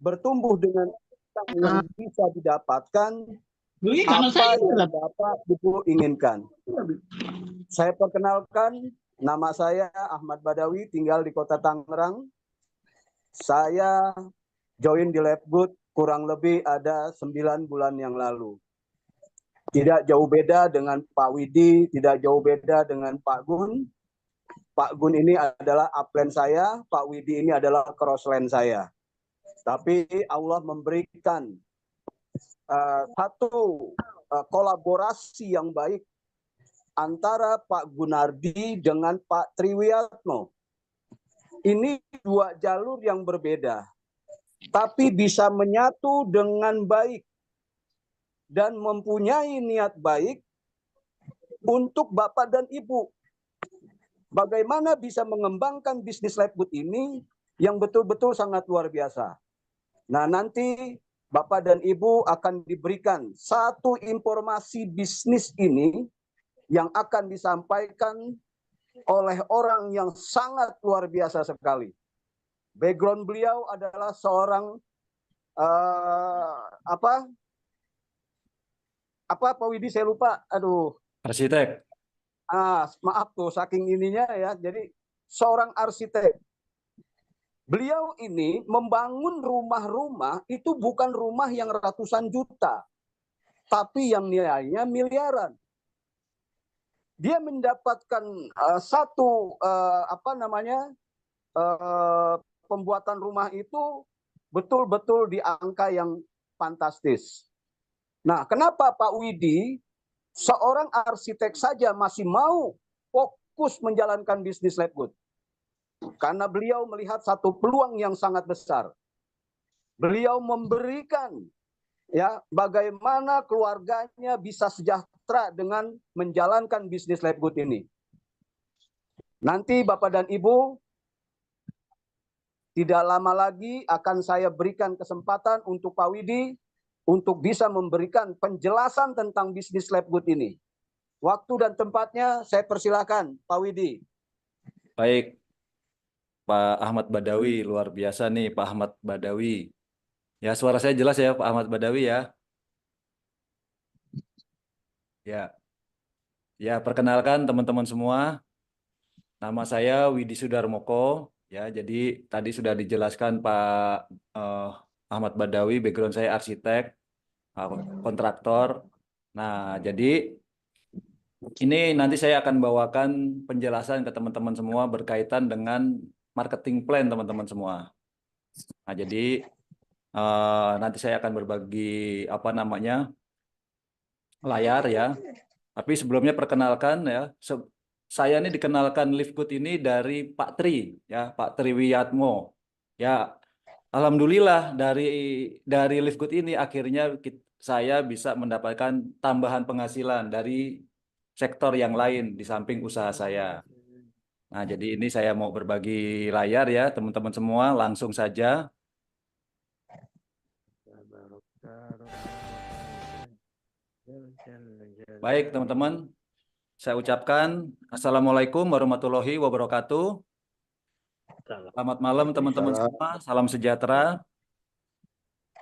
bertumbuh dengan yang bisa didapatkan apa yang Bapak Ibu inginkan. Saya perkenalkan, nama saya Ahmad Badawi, tinggal di Kota Tangerang. Saya join di Labgood kurang lebih ada 9 bulan yang lalu. Tidak jauh beda dengan Pak Widi, tidak jauh beda dengan Pak Gun. Pak Gun ini adalah upline saya, Pak Widi ini adalah crossline saya. Tapi Allah memberikan satu kolaborasi yang baik antara Pak Gunardi dengan Pak Triwiyatno. Ini dua jalur yang berbeda, tapi bisa menyatu dengan baik dan mempunyai niat baik untuk Bapak dan Ibu. Bagaimana bisa mengembangkan bisnis Labgood ini yang betul-betul sangat luar biasa. Nah, nanti Bapak dan Ibu akan diberikan satu informasi bisnis ini yang akan disampaikan oleh orang yang sangat luar biasa sekali. Background beliau adalah seorang apa Pak Widi, saya lupa. Aduh. Arsitek. Maaf tuh, saking ininya ya. Jadi seorang arsitek. Beliau ini membangun rumah-rumah itu bukan rumah yang ratusan juta, tapi yang nilainya miliaran. Dia mendapatkan pembuatan rumah itu betul-betul di angka yang fantastis. Nah, kenapa Pak Widi, seorang arsitek saja masih mau fokus menjalankan bisnis Labgood? Karena beliau melihat satu peluang yang sangat besar. Beliau memberikan ya bagaimana keluarganya bisa sejahtera dengan menjalankan bisnis Labgood ini. Nanti Bapak dan Ibu, tidak lama lagi akan saya berikan kesempatan untuk Pak Widi untuk bisa memberikan penjelasan tentang bisnis Labgood ini. Waktu dan tempatnya saya persilakan Pak Widi. Baik, Pak Ahmad Badawi, luar biasa nih Pak Ahmad Badawi. Ya, suara saya jelas ya Pak Ahmad Badawi ya. Ya, perkenalkan teman-teman semua. Nama saya Widi Sudarmoko. Ya, jadi tadi sudah dijelaskan Pak Ahmad Badawi, background saya arsitek, kontraktor. Nah, jadi ini nanti saya akan bawakan penjelasan ke teman-teman semua berkaitan dengan marketing plan teman-teman semua. Nah, jadi nanti saya akan berbagi layar ya. Tapi sebelumnya perkenalkan ya, saya ini dikenalkan Livgood ini dari Pak Tri ya, Pak Triwiyatmo. Ya, alhamdulillah dari Livgood ini akhirnya saya bisa mendapatkan tambahan penghasilan dari sektor yang lain di samping usaha saya. Nah, jadi ini saya mau berbagi layar ya, teman-teman semua, langsung saja. Baik, teman-teman. Saya ucapkan Assalamualaikum warahmatullahi wabarakatuh. Selamat malam teman-teman semua, salam sejahtera.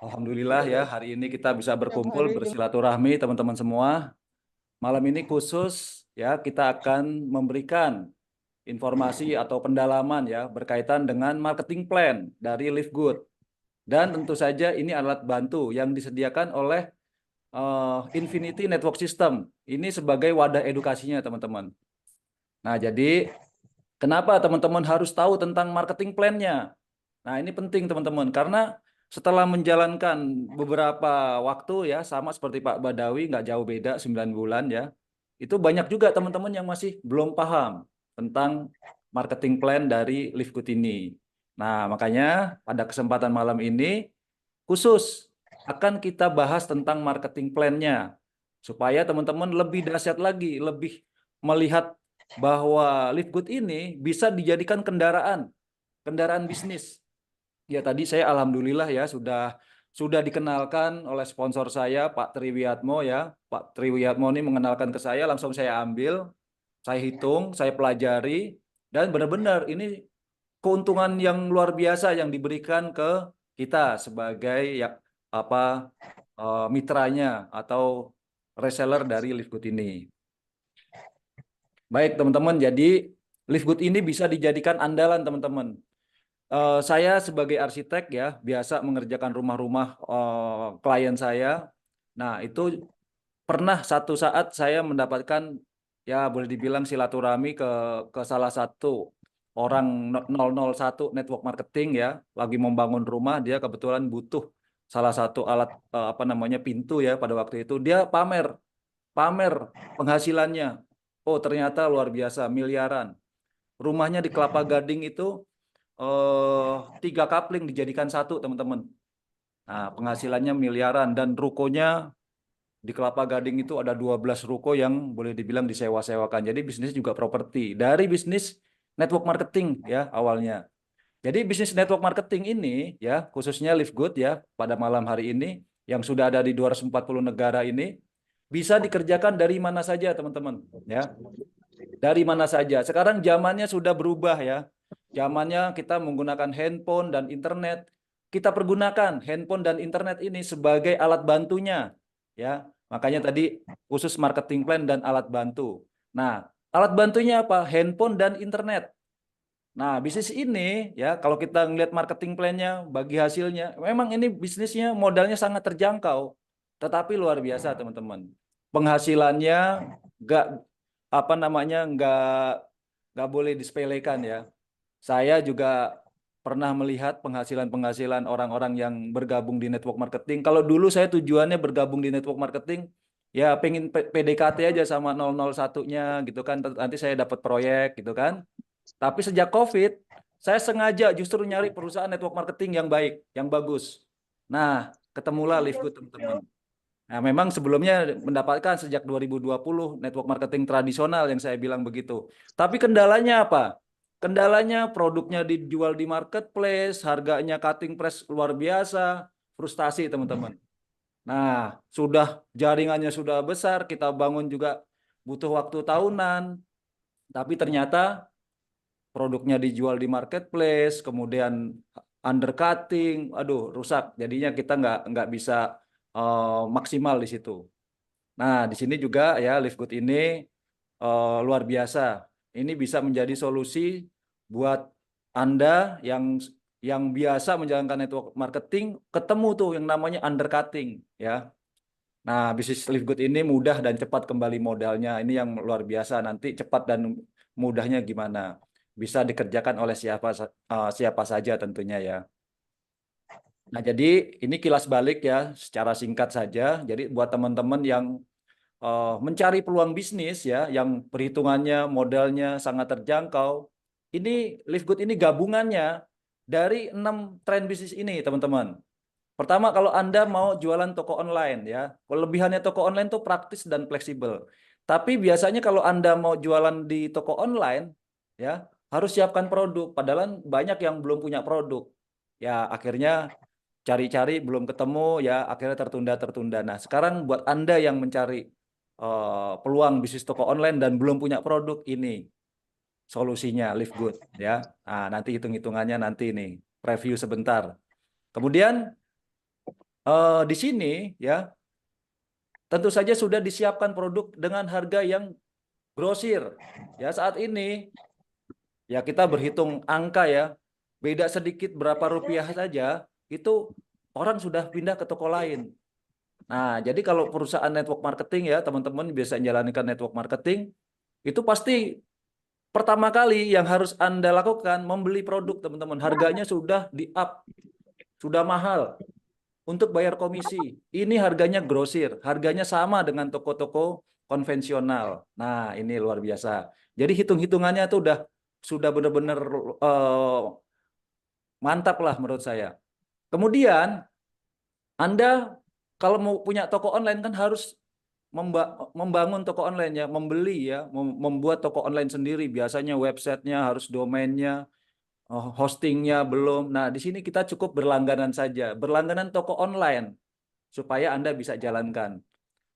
Alhamdulillah ya, hari ini kita bisa berkumpul bersilaturahmi teman-teman semua. Malam ini khusus ya, kita akan memberikan informasi atau pendalaman ya berkaitan dengan marketing plan dari Livgood. Dan tentu saja ini alat bantu yang disediakan oleh Infinity Network System. Ini sebagai wadah edukasinya teman-teman. Nah, jadi kenapa teman-teman harus tahu tentang marketing plan-nya? Nah, ini penting teman-teman, karena setelah menjalankan beberapa waktu ya, sama seperti Pak Badawi, nggak jauh beda, 9 bulan ya, itu banyak juga teman-teman yang masih belum paham tentang marketing plan dari Livgood ini. Nah, makanya pada kesempatan malam ini, khusus akan kita bahas tentang marketing plan-nya, supaya teman-teman lebih dahsyat lagi, lebih melihat bahwa Livgood ini bisa dijadikan kendaraan bisnis. Ya, tadi saya alhamdulillah ya sudah dikenalkan oleh sponsor saya Pak Triwiyatmo ya. Pak Triwiyatmo ini mengenalkan ke saya, langsung saya ambil, saya hitung, saya pelajari, dan benar-benar ini keuntungan yang luar biasa yang diberikan ke kita sebagai mitranya atau reseller dari Livegood ini. Baik teman-teman, jadi Livegood ini bisa dijadikan andalan teman-teman. Saya sebagai arsitek ya biasa mengerjakan rumah-rumah klien saya. Nah itu pernah satu saat saya mendapatkan ya boleh dibilang silaturahmi ke salah satu orang 001 network marketing ya, lagi membangun rumah, dia kebetulan butuh salah satu alat pintu ya pada waktu itu. Dia pamer penghasilannya. Oh, ternyata luar biasa, miliaran. Rumahnya di Kelapa Gading itu 3 kapling dijadikan satu, teman-teman. Nah, penghasilannya miliaran dan rukonya di Kelapa Gading itu ada 12 ruko yang boleh dibilang disewa-sewakan. Jadi bisnis juga properti. Dari bisnis network marketing ya awalnya. Jadi bisnis network marketing ini ya khususnya Livegood ya pada malam hari ini yang sudah ada di 240 negara ini bisa dikerjakan dari mana saja teman-teman ya. Dari mana saja. Sekarang zamannya sudah berubah ya. Zamannya kita menggunakan handphone dan internet. Kita pergunakan handphone dan internet ini sebagai alat bantunya ya. Makanya tadi khusus marketing plan dan alat bantu. Nah, alat bantunya apa? Handphone dan internet. Nah, bisnis ini ya kalau kita ngelihat marketing plan-nya bagi hasilnya, memang ini bisnisnya modalnya sangat terjangkau, tetapi luar biasa teman-teman. Penghasilannya nggak nggak boleh disepelekan ya. Saya juga pernah melihat penghasilan orang-orang yang bergabung di network marketing. Kalau dulu saya tujuannya bergabung di network marketing, ya pengen PDKT aja sama 001-nya gitu kan, nanti saya dapat proyek gitu kan. Tapi sejak COVID, saya sengaja justru nyari perusahaan network marketing yang baik, yang bagus. Nah, ketemulah Livegood teman-teman. Nah, memang sebelumnya mendapatkan sejak 2020 network marketing tradisional yang saya bilang begitu. Tapi kendalanya apa? Kendalanya produknya dijual di marketplace, harganya cutting price luar biasa, frustasi teman-teman. Nah, sudah jaringannya sudah besar, kita bangun juga butuh waktu tahunan, tapi ternyata produknya dijual di marketplace, kemudian undercutting, aduh rusak. Jadinya kita nggak bisa maksimal di situ. Nah, di sini juga ya Livegood ini luar biasa. Ini bisa menjadi solusi buat Anda yang biasa menjalankan network marketing, ketemu tuh yang namanya undercutting ya. Nah, bisnis Livegood ini mudah dan cepat kembali modalnya. Ini yang luar biasa. Nanti cepat dan mudahnya gimana? Bisa dikerjakan oleh siapa saja tentunya ya. Nah, jadi ini kilas balik ya, secara singkat saja. Jadi buat teman-teman yang mencari peluang bisnis ya, yang perhitungannya modalnya sangat terjangkau, ini Livegood ini gabungannya dari 6 tren bisnis ini, teman-teman. Pertama, kalau Anda mau jualan toko online ya, kelebihannya toko online tuh praktis dan fleksibel. Tapi biasanya kalau Anda mau jualan di toko online ya, harus siapkan produk. Padahal banyak yang belum punya produk. Ya, akhirnya cari-cari belum ketemu ya, akhirnya tertunda-tertunda. Nah, sekarang buat Anda yang mencari peluang bisnis toko online dan belum punya produk, ini solusinya Livegood ya. Nah, nanti hitung-hitungannya nanti nih, review sebentar. Kemudian di sini ya tentu saja sudah disiapkan produk dengan harga yang grosir. Ya saat ini ya kita berhitung angka ya, beda sedikit berapa rupiah saja itu orang sudah pindah ke toko lain. Nah, jadi kalau perusahaan network marketing ya teman-teman biasa menjalankan network marketing itu pasti pertama kali yang harus Anda lakukan membeli produk teman-teman. Harganya sudah di up, sudah mahal. Untuk bayar komisi, ini harganya grosir, harganya sama dengan toko-toko konvensional. Nah, ini luar biasa. Jadi hitung-hitungannya tuh sudah benar-benar mantap lah menurut saya. Kemudian Anda kalau mau punya toko online kan harus membangun toko online ya, membeli ya, membuat toko online sendiri. Biasanya websitenya harus domainnya, hostingnya belum. Nah, di sini kita cukup berlangganan saja, berlangganan toko online supaya Anda bisa jalankan.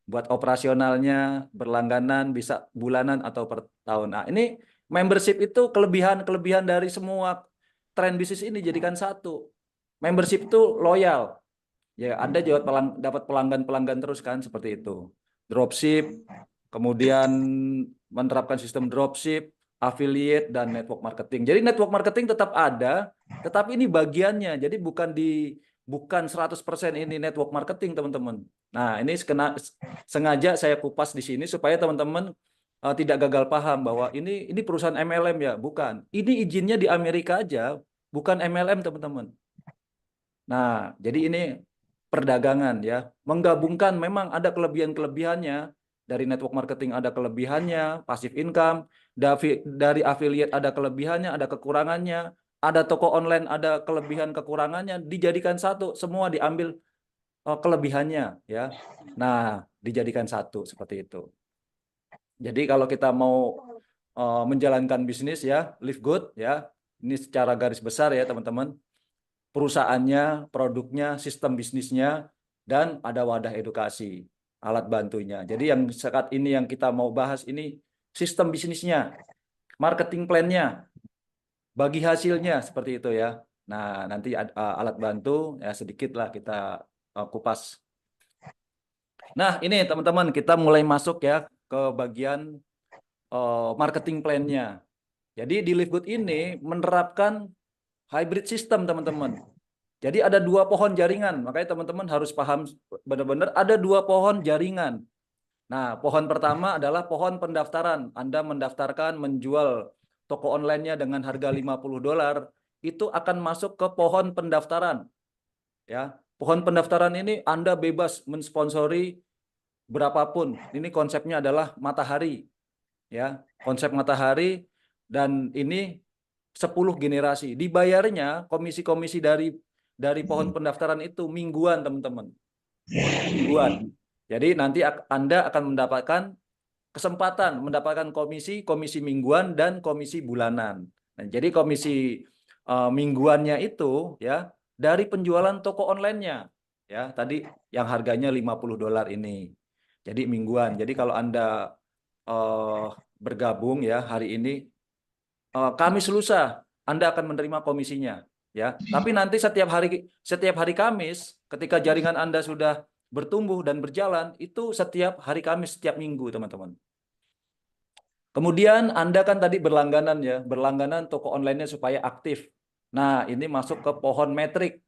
Buat operasionalnya, berlangganan, bisa bulanan atau per tahun. Nah, ini membership itu kelebihan-kelebihan dari semua tren bisnis ini jadikan satu. membership itu loyal. Ya, Anda juga dapat pelanggan-pelanggan terus kan seperti itu. Dropship, kemudian menerapkan sistem dropship, affiliate dan network marketing. Jadi network marketing tetap ada, tetapi ini bagiannya. Jadi bukan 100% ini network marketing, teman-teman. Nah, ini sengaja saya kupas di sini supaya teman-teman tidak gagal paham bahwa ini perusahaan MLM ya, bukan. Ini izinnya di Amerika aja, bukan MLM, teman-teman. Nah, jadi ini perdagangan ya. Menggabungkan memang ada kelebihan-kelebihannya. Dari network marketing ada kelebihannya, passive income, dari affiliate ada kelebihannya, ada kekurangannya, ada toko online ada kelebihan kekurangannya, dijadikan satu, semua diambil kelebihannya ya. Nah, dijadikan satu seperti itu. Jadi kalau kita mau menjalankan bisnis ya, live good ya. Ini secara garis besar ya, teman-teman. Perusahaannya, produknya, sistem bisnisnya, dan ada wadah edukasi, alat bantunya. Jadi yang saat ini yang kita mau bahas ini sistem bisnisnya, marketing plan-nya, bagi hasilnya seperti itu ya. Nah, nanti alat bantu ya sedikit lah kita kupas. Nah, ini teman-teman kita mulai masuk ya ke bagian marketing plan-nya. Jadi di Livegood ini menerapkan hybrid system, teman-teman. Jadi ada dua pohon jaringan, makanya teman-teman harus paham benar-benar ada dua pohon jaringan. Nah, pohon pertama adalah pohon pendaftaran. Anda mendaftarkan menjual toko online-nya dengan harga $50, itu akan masuk ke pohon pendaftaran. Ya, pohon pendaftaran ini Anda bebas mensponsori berapapun. Ini konsepnya adalah matahari. Ya, konsep matahari dan ini 10 generasi. Dibayarnya komisi-komisi dari pohon pendaftaran itu mingguan, teman-teman. Mingguan. Jadi nanti Anda akan mendapatkan kesempatan mendapatkan komisi mingguan dan komisi bulanan. Nah, jadi komisi mingguannya itu ya dari penjualan toko online-nya. Ya, tadi yang harganya $50 ini. Jadi mingguan. Jadi kalau Anda bergabung ya hari ini Kamis lusa Anda akan menerima komisinya ya. Tapi nanti setiap hari Kamis ketika jaringan Anda sudah bertumbuh dan berjalan itu setiap hari Kamis setiap minggu, teman-teman. Kemudian Anda kan tadi berlangganan ya, berlangganan toko online-nya supaya aktif. Nah, ini masuk ke pohon metrik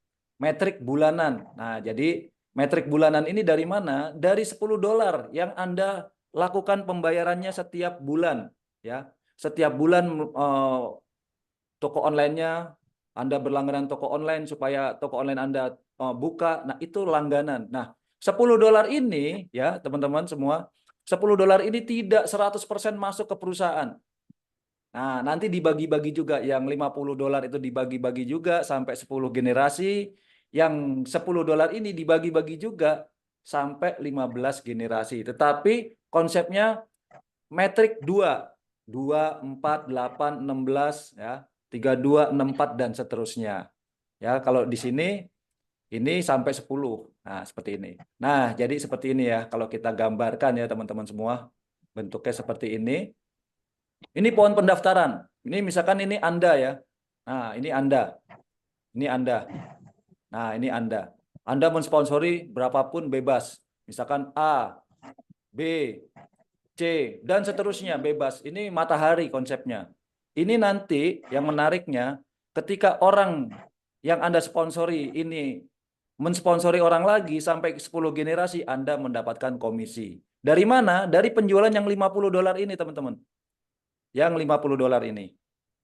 bulanan. Nah, jadi metrik bulanan ini dari mana? Dari $10 yang Anda lakukan pembayarannya setiap bulan ya. Setiap bulan toko online-nya Anda berlangganan toko online supaya toko online Anda buka. Nah, itu langganan. Nah, $10 ini ya, teman-teman semua, $10 ini tidak 100% masuk ke perusahaan. Nah, nanti dibagi-bagi juga. Yang $50 itu dibagi-bagi juga sampai 10 generasi. Yang $10 ini dibagi-bagi juga sampai 15 generasi. Tetapi konsepnya metrik 2. 2, 4, 8, 16, ya. 32, 64, dan seterusnya. Ya, kalau di sini ini sampai 10. Nah, seperti ini. Nah, jadi seperti ini ya. Kalau kita gambarkan ya teman-teman semua. Bentuknya seperti ini. Ini pohon pendaftaran. Ini misalkan ini Anda ya. Nah, ini Anda. Ini Anda. Nah, ini Anda. Anda mensponsori berapapun bebas. Misalkan A, B, C, dan seterusnya bebas. Ini matahari konsepnya. Ini nanti yang menariknya ketika orang yang Anda sponsori ini mensponsori orang lagi sampai 10 generasi, Anda mendapatkan komisi. Dari mana? Dari penjualan yang $50 ini, teman-teman. Yang $50 ini.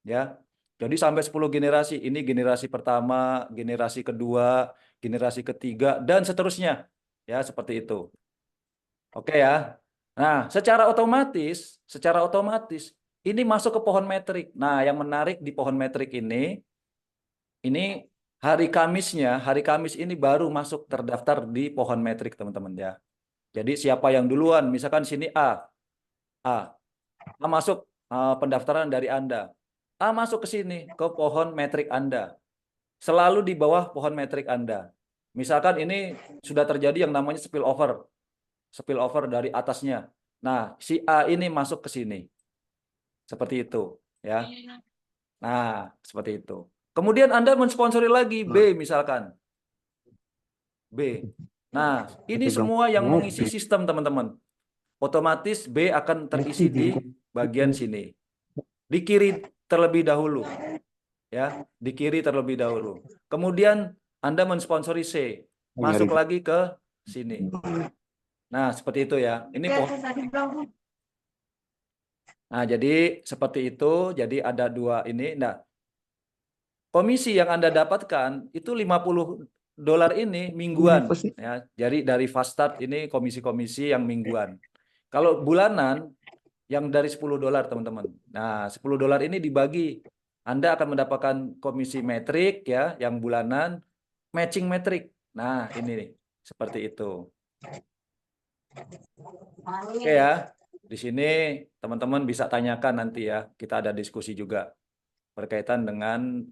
Ya. Jadi sampai 10 generasi. Ini generasi pertama, generasi kedua, generasi ketiga, dan seterusnya. Ya, seperti itu. Oke ya. Nah, secara otomatis ini masuk ke pohon metrik. Nah, yang menarik di pohon metrik ini hari Kamis ini baru masuk terdaftar di pohon metrik, teman-teman ya. Jadi siapa yang duluan? Misalkan sini A masuk pendaftaran dari Anda. A masuk ke sini ke pohon metrik Anda. Selalu di bawah pohon metrik Anda. Misalkan ini sudah terjadi yang namanya spillover dari atasnya. Nah, si A ini masuk ke sini. Seperti itu, ya. Nah, seperti itu. Kemudian Anda mensponsori lagi B misalkan. B. Nah, ini semua yang mengisi sistem teman-teman. Otomatis B akan terisi di bagian sini. Di kiri terlebih dahulu. Ya, di kiri terlebih dahulu. Kemudian Anda mensponsori C. Masuk lagi ke sini. Nah, seperti itu ya. Ini Nah, jadi seperti itu. Jadi ada dua ini. Nah, komisi yang Anda dapatkan itu $50 ini mingguan ya. Jadi dari fast start ini komisi-komisi yang mingguan. Kalau bulanan yang dari $10 teman-teman. Nah, $10 ini dibagi. Anda akan mendapatkan komisi metrik ya yang bulanan, matching metrik. Nah, ini nih seperti itu. Oke ya. Di sini teman-teman bisa tanyakan nanti ya. Kita ada diskusi juga berkaitan dengan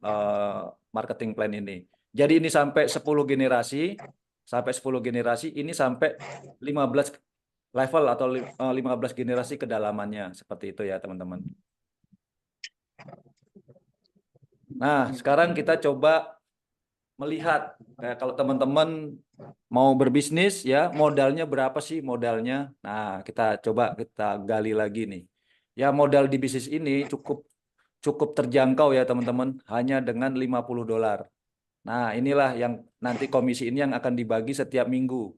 marketing plan ini. Jadi ini sampai 10 generasi, ini sampai 15 level atau 15 generasi kedalamannya. Seperti itu ya teman-teman. Nah, sekarang kita coba melihat kalau teman-teman mau berbisnis ya, modalnya berapa sih modalnya? Nah, kita coba kita gali lagi nih. Ya, modal di bisnis ini cukup terjangkau ya teman-teman, hanya dengan $50. Nah, inilah yang nanti komisi ini yang akan dibagi setiap minggu.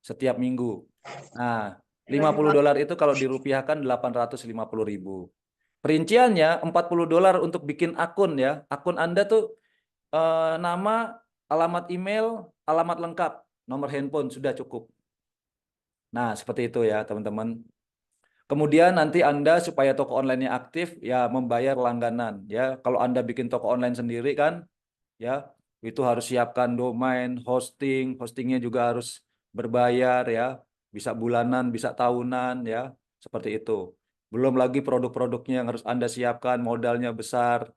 Setiap minggu. Nah, $50 itu kalau dirupiahkan 850.000. Perinciannya $40 untuk bikin akun ya. Akun Anda tuh nama, alamat email, alamat lengkap, nomor handphone sudah cukup. Nah, seperti itu ya teman-teman. Kemudian nanti Anda supaya toko online-nya aktif ya membayar langganan ya. Kalau Anda bikin toko online sendiri kan ya itu harus siapkan domain, hostingnya juga harus berbayar ya. Bisa bulanan, bisa tahunan ya. Seperti itu. Belum lagi produk-produknya yang harus Anda siapkan, modalnya besar.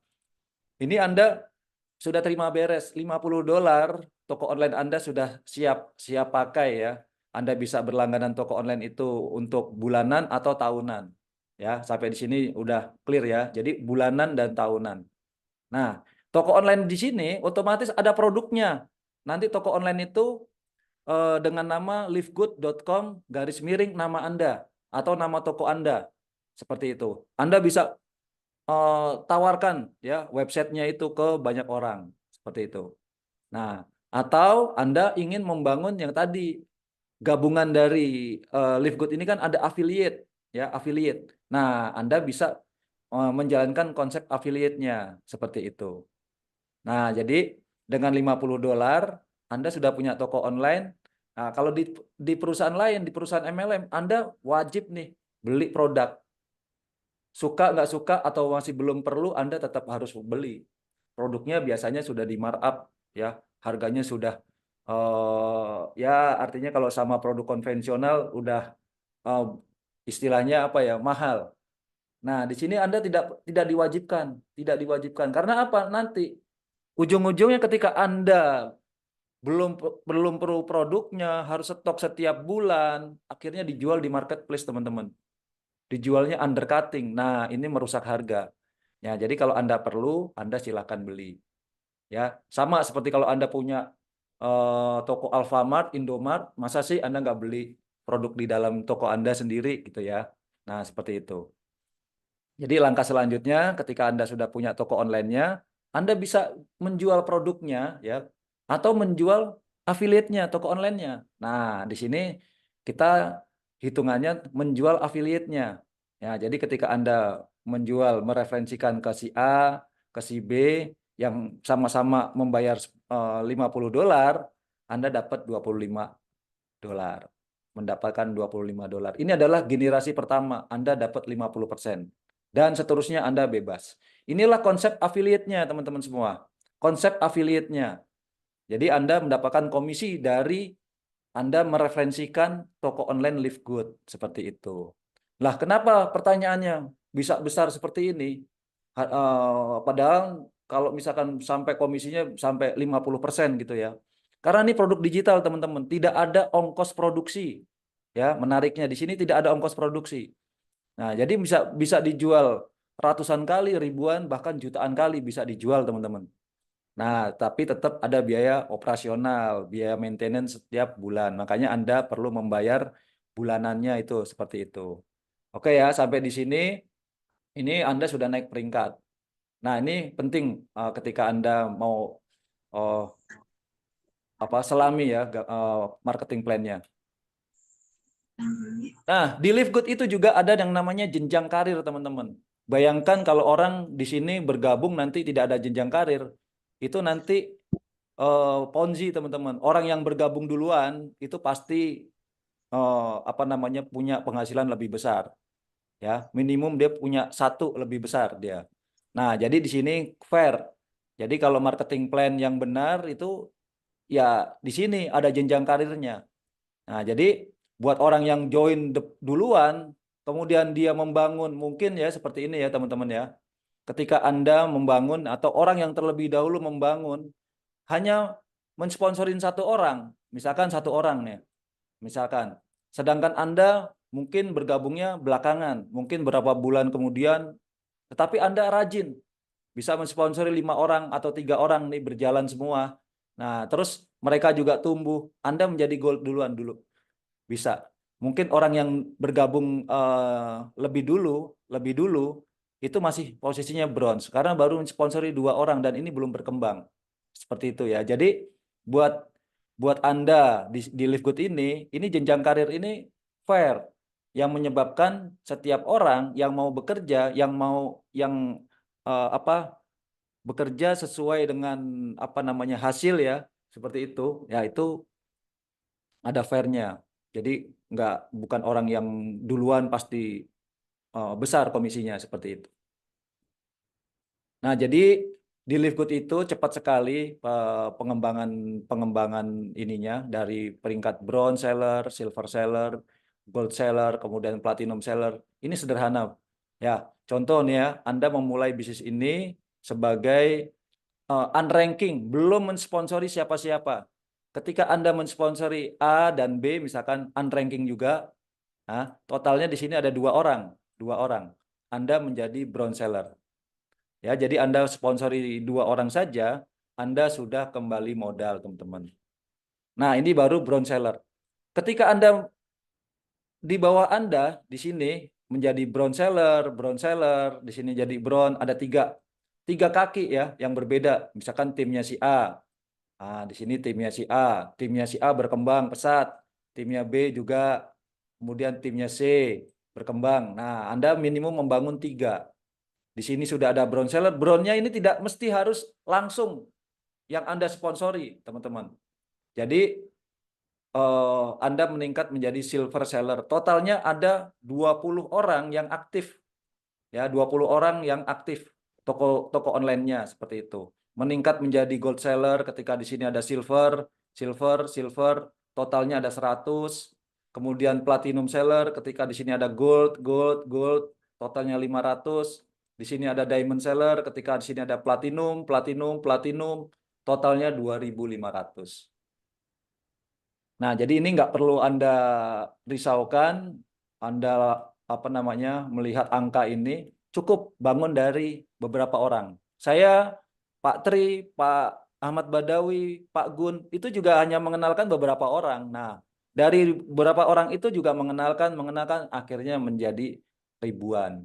Ini Anda sudah terima beres $50, toko online Anda sudah siap pakai ya. Anda bisa berlangganan toko online itu untuk bulanan atau tahunan. Ya, sampai di sini udah clear ya. Jadi bulanan dan tahunan. Nah, toko online di sini otomatis ada produknya. Nanti toko online itu dengan nama livegood.com _nama Anda atau nama toko Anda. Seperti itu. Anda bisa tawarkan ya websitenya itu ke banyak orang seperti itu. Nah, atau Anda ingin membangun yang tadi gabungan dari Livegood ini kan ada affiliate ya, affiliate. Nah, Anda bisa menjalankan konsep affiliate-nya seperti itu. Nah, jadi dengan $50 Anda sudah punya toko online. Nah, kalau di perusahaan lain, di perusahaan MLM, Anda wajib nih beli produk. Suka nggak suka atau masih belum perlu, Anda tetap harus beli. Produknya biasanya sudah di markup ya, harganya sudah ya artinya kalau sama produk konvensional udah istilahnya apa ya, mahal. Nah, di sini Anda tidak diwajibkan karena apa? Nanti ujung-ujungnya ketika Anda belum perlu produknya, harus stok setiap bulan, akhirnya dijual di marketplace, teman-teman. Dijualnya undercutting. Nah, ini merusak harga. Ya, jadi kalau Anda perlu, Anda silakan beli. Ya, sama seperti kalau Anda punya toko Alfamart, Indomart, masa sih Anda nggak beli produk di dalam toko Anda sendiri gitu ya. Nah, seperti itu. Jadi langkah selanjutnya ketika Anda sudah punya toko online-nya, Anda bisa menjual produknya ya atau menjual affiliate-nya, toko online-nya. Nah, di sini kita hitungannya menjual affiliate-nya. Ya, jadi ketika Anda menjual mereferensikan ke si A, ke si B yang sama-sama membayar $50, Anda dapat $25. Mendapatkan $25. Ini adalah generasi pertama, Anda dapat 50%. Dan seterusnya Anda bebas. Inilah konsep affiliate-nya, teman-teman semua. Konsep affiliate-nya. Jadi Anda mendapatkan komisi dari Anda mereferensikan toko online Livegood. Seperti itu. Lah, kenapa pertanyaannya bisa besar seperti ini? Padahal kalau misalkan sampai komisinya sampai 50% gitu ya. Karena ini produk digital, teman-teman. Tidak ada ongkos produksi. Ya, menariknya di sini tidak ada ongkos produksi. Nah, jadi bisa dijual ratusan kali, ribuan, bahkan jutaan kali bisa dijual, teman-teman. Nah, tapi tetap ada biaya operasional, biaya maintenance setiap bulan. Makanya Anda perlu membayar bulanannya itu seperti itu. Oke ya, sampai di sini ini Anda sudah naik peringkat. Nah, ini penting ketika Anda mau eh, selami ya marketing plan-nya. Nah, di Live Good itu juga ada yang namanya jenjang karir, teman-teman. Bayangkan kalau orang di sini bergabung nanti tidak ada jenjang karir, itu nanti Ponzi, teman-teman. Orang yang bergabung duluan itu pasti punya penghasilan lebih besar, ya. Minimum dia punya satu lebih besar dia. Nah, jadi di sini fair. Jadi kalau marketing plan yang benar itu ya di sini ada jenjang karirnya. Nah, jadi buat orang yang join duluan, kemudian dia membangun, mungkin ya seperti ini ya teman-teman ya. Ketika Anda membangun atau orang yang terlebih dahulu membangun, hanya mensponsorin satu orang, misalkan satu orang nih, misalkan. Sedangkan Anda mungkin bergabungnya belakangan, mungkin berapa bulan kemudian, tetapi Anda rajin, bisa mensponsori 5 orang atau 3 orang nih berjalan semua. Nah, terus mereka juga tumbuh, Anda menjadi gold duluan dulu. Bisa. Mungkin orang yang bergabung lebih dulu itu masih posisinya bronze karena baru mensponsori 2 orang dan ini belum berkembang. Seperti itu ya. Jadi buat buat Anda di Live Good ini jenjang karir ini fair yang menyebabkan setiap orang yang mau bekerja, yang apa bekerja sesuai dengan hasil ya, seperti itu. Ya itu ada fairnya. Jadi bukan orang yang duluan pasti besar komisinya seperti itu. Nah, jadi di Live Good itu cepat sekali pengembangan pengembangan ininya dari peringkat bronze seller, silver seller, gold seller, kemudian platinum seller. Ini sederhana. Ya, contoh nih ya, Anda memulai bisnis ini sebagai unranking, belum mensponsori siapa-siapa. Ketika Anda mensponsori A dan B, misalkan unranking juga, nah, totalnya di sini ada 2 orang, 2 orang. Anda menjadi bronze seller. Ya, jadi Anda sponsori 2 orang saja, Anda sudah kembali modal, teman-teman. Nah, ini baru bronze seller. Ketika Anda di bawah Anda di sini menjadi bronze seller, di sini jadi bronze, ada tiga kaki ya yang berbeda. Misalkan timnya si A. Nah, di sini timnya si A berkembang pesat, timnya B juga, kemudian timnya C berkembang. Nah, Anda minimum membangun 3. Di sini sudah ada bronze seller. Bronze-nya ini tidak mesti harus langsung yang Anda sponsori, teman-teman. Jadi Anda meningkat menjadi silver seller. Totalnya ada 20 orang yang aktif. Ya, 20 orang yang aktif toko online-nya seperti itu. Meningkat menjadi gold seller ketika di sini ada silver, silver, totalnya ada 100. Kemudian platinum seller ketika di sini ada gold, totalnya 500. Di sini ada diamond seller ketika di sini ada platinum, totalnya 2.500. Nah, jadi ini nggak perlu Anda risaukan, Anda melihat angka ini, cukup bangun dari beberapa orang. Saya, Pak Tri, Pak Ahmad Badawi, Pak Gun, itu juga hanya mengenalkan beberapa orang. Nah, dari beberapa orang itu juga mengenalkan, akhirnya menjadi ribuan.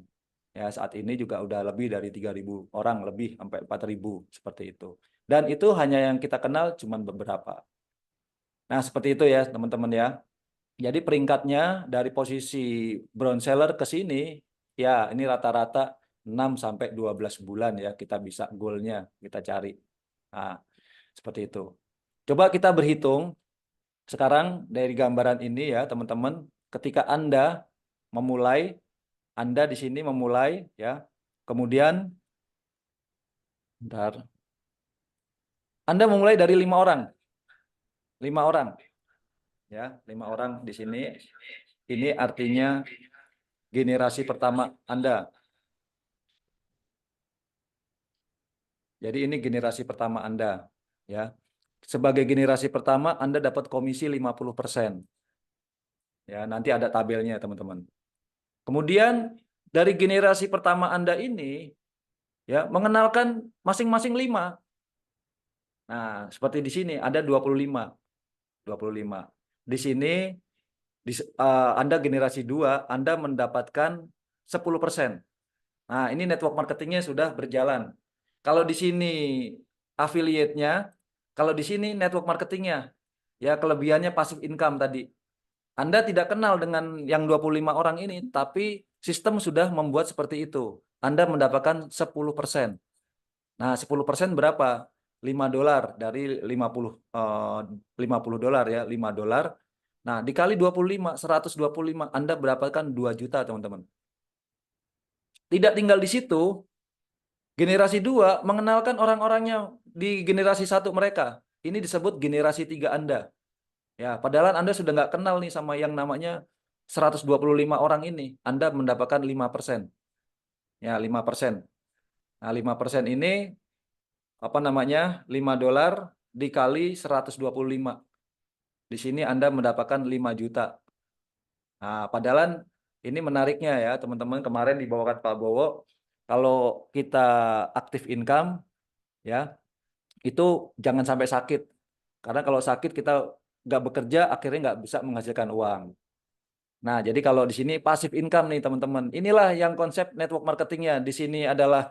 Ya, saat ini juga udah lebih dari 3.000 orang, lebih sampai 4.000 seperti itu. Dan itu hanya yang kita kenal cuma beberapa. Nah, seperti itu ya, teman-teman ya. Jadi peringkatnya dari posisi bronze seller ke sini, ya ini rata-rata 6 sampai 12 bulan ya kita bisa goalnya kita cari. Nah, seperti itu. Coba kita berhitung sekarang dari gambaran ini ya, teman-teman. Ketika Anda di sini memulai ya. Kemudian bentar. Anda memulai dari 5 orang. 5 orang. Ya, 5 orang di sini. Ini artinya generasi pertama Anda. Jadi ini generasi pertama Anda, ya. Sebagai generasi pertama Anda dapat komisi 50%. Ya, nanti ada tabelnya, teman-teman. Kemudian dari generasi pertama Anda ini ya mengenalkan masing-masing 5. Nah, seperti di sini ada 25. 25. Di sini Anda generasi 2, Anda mendapatkan 10%. Nah, ini network marketingnya sudah berjalan. Kalau di sini affiliate-nya, kalau di sini network marketingnya, ya kelebihannya passive income tadi. Anda tidak kenal dengan yang 25 orang ini, tapi sistem sudah membuat seperti itu. Anda mendapatkan 10%. Nah, 10% berapa? $5 dari 50 dolar ya, $5. Nah, dikali 25, 125, Anda mendapatkan 2 juta, teman-teman. Tidak tinggal di situ, generasi 2 mengenalkan orang-orangnya di generasi 1 mereka. Ini disebut generasi 3 Anda. Ya, padahal Anda sudah nggak kenal nih sama yang namanya 125 orang ini. Anda mendapatkan 5%. Ya, 5%. Nah, 5% ini apa namanya? $5 dikali 125. Di sini Anda mendapatkan 5 juta. Nah, padahal ini menariknya ya, teman-teman, kemarin dibawakan Pak Bowo, kalau kita aktif income ya, itu jangan sampai sakit. Karena kalau sakit kita nggak bekerja, akhirnya nggak bisa menghasilkan uang. Nah, jadi kalau di sini passive income nih, teman-teman. Inilah yang konsep network marketingnya. Di sini adalah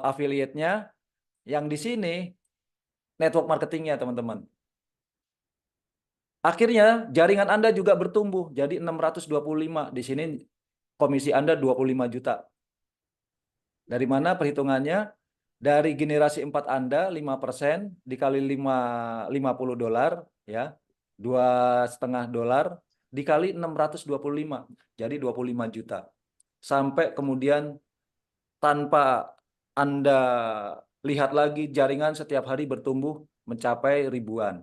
affiliate-nya, yang di sini network marketingnya, teman-teman. Akhirnya jaringan Anda juga bertumbuh jadi 625. Di sini komisi Anda 25 juta. Dari mana perhitungannya? Dari generasi 4 Anda 5% dikali 50 dolar ya. $2,5 dikali 625. Jadi 25 juta. Sampai kemudian tanpa Anda lihat lagi jaringan setiap hari bertumbuh mencapai ribuan.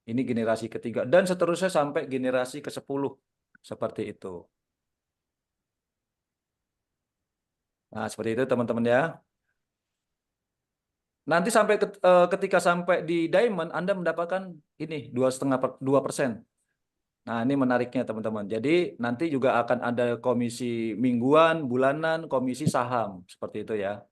Ini generasi ketiga. Dan seterusnya sampai generasi ke-10. Seperti itu. Nah, seperti itu teman-teman ya. Nanti sampai ketika sampai di diamond, Anda mendapatkan ini 2,5%. Nah, ini menariknya teman-teman. Jadi nanti juga akan ada komisi mingguan, bulanan, komisi saham. Seperti itu ya.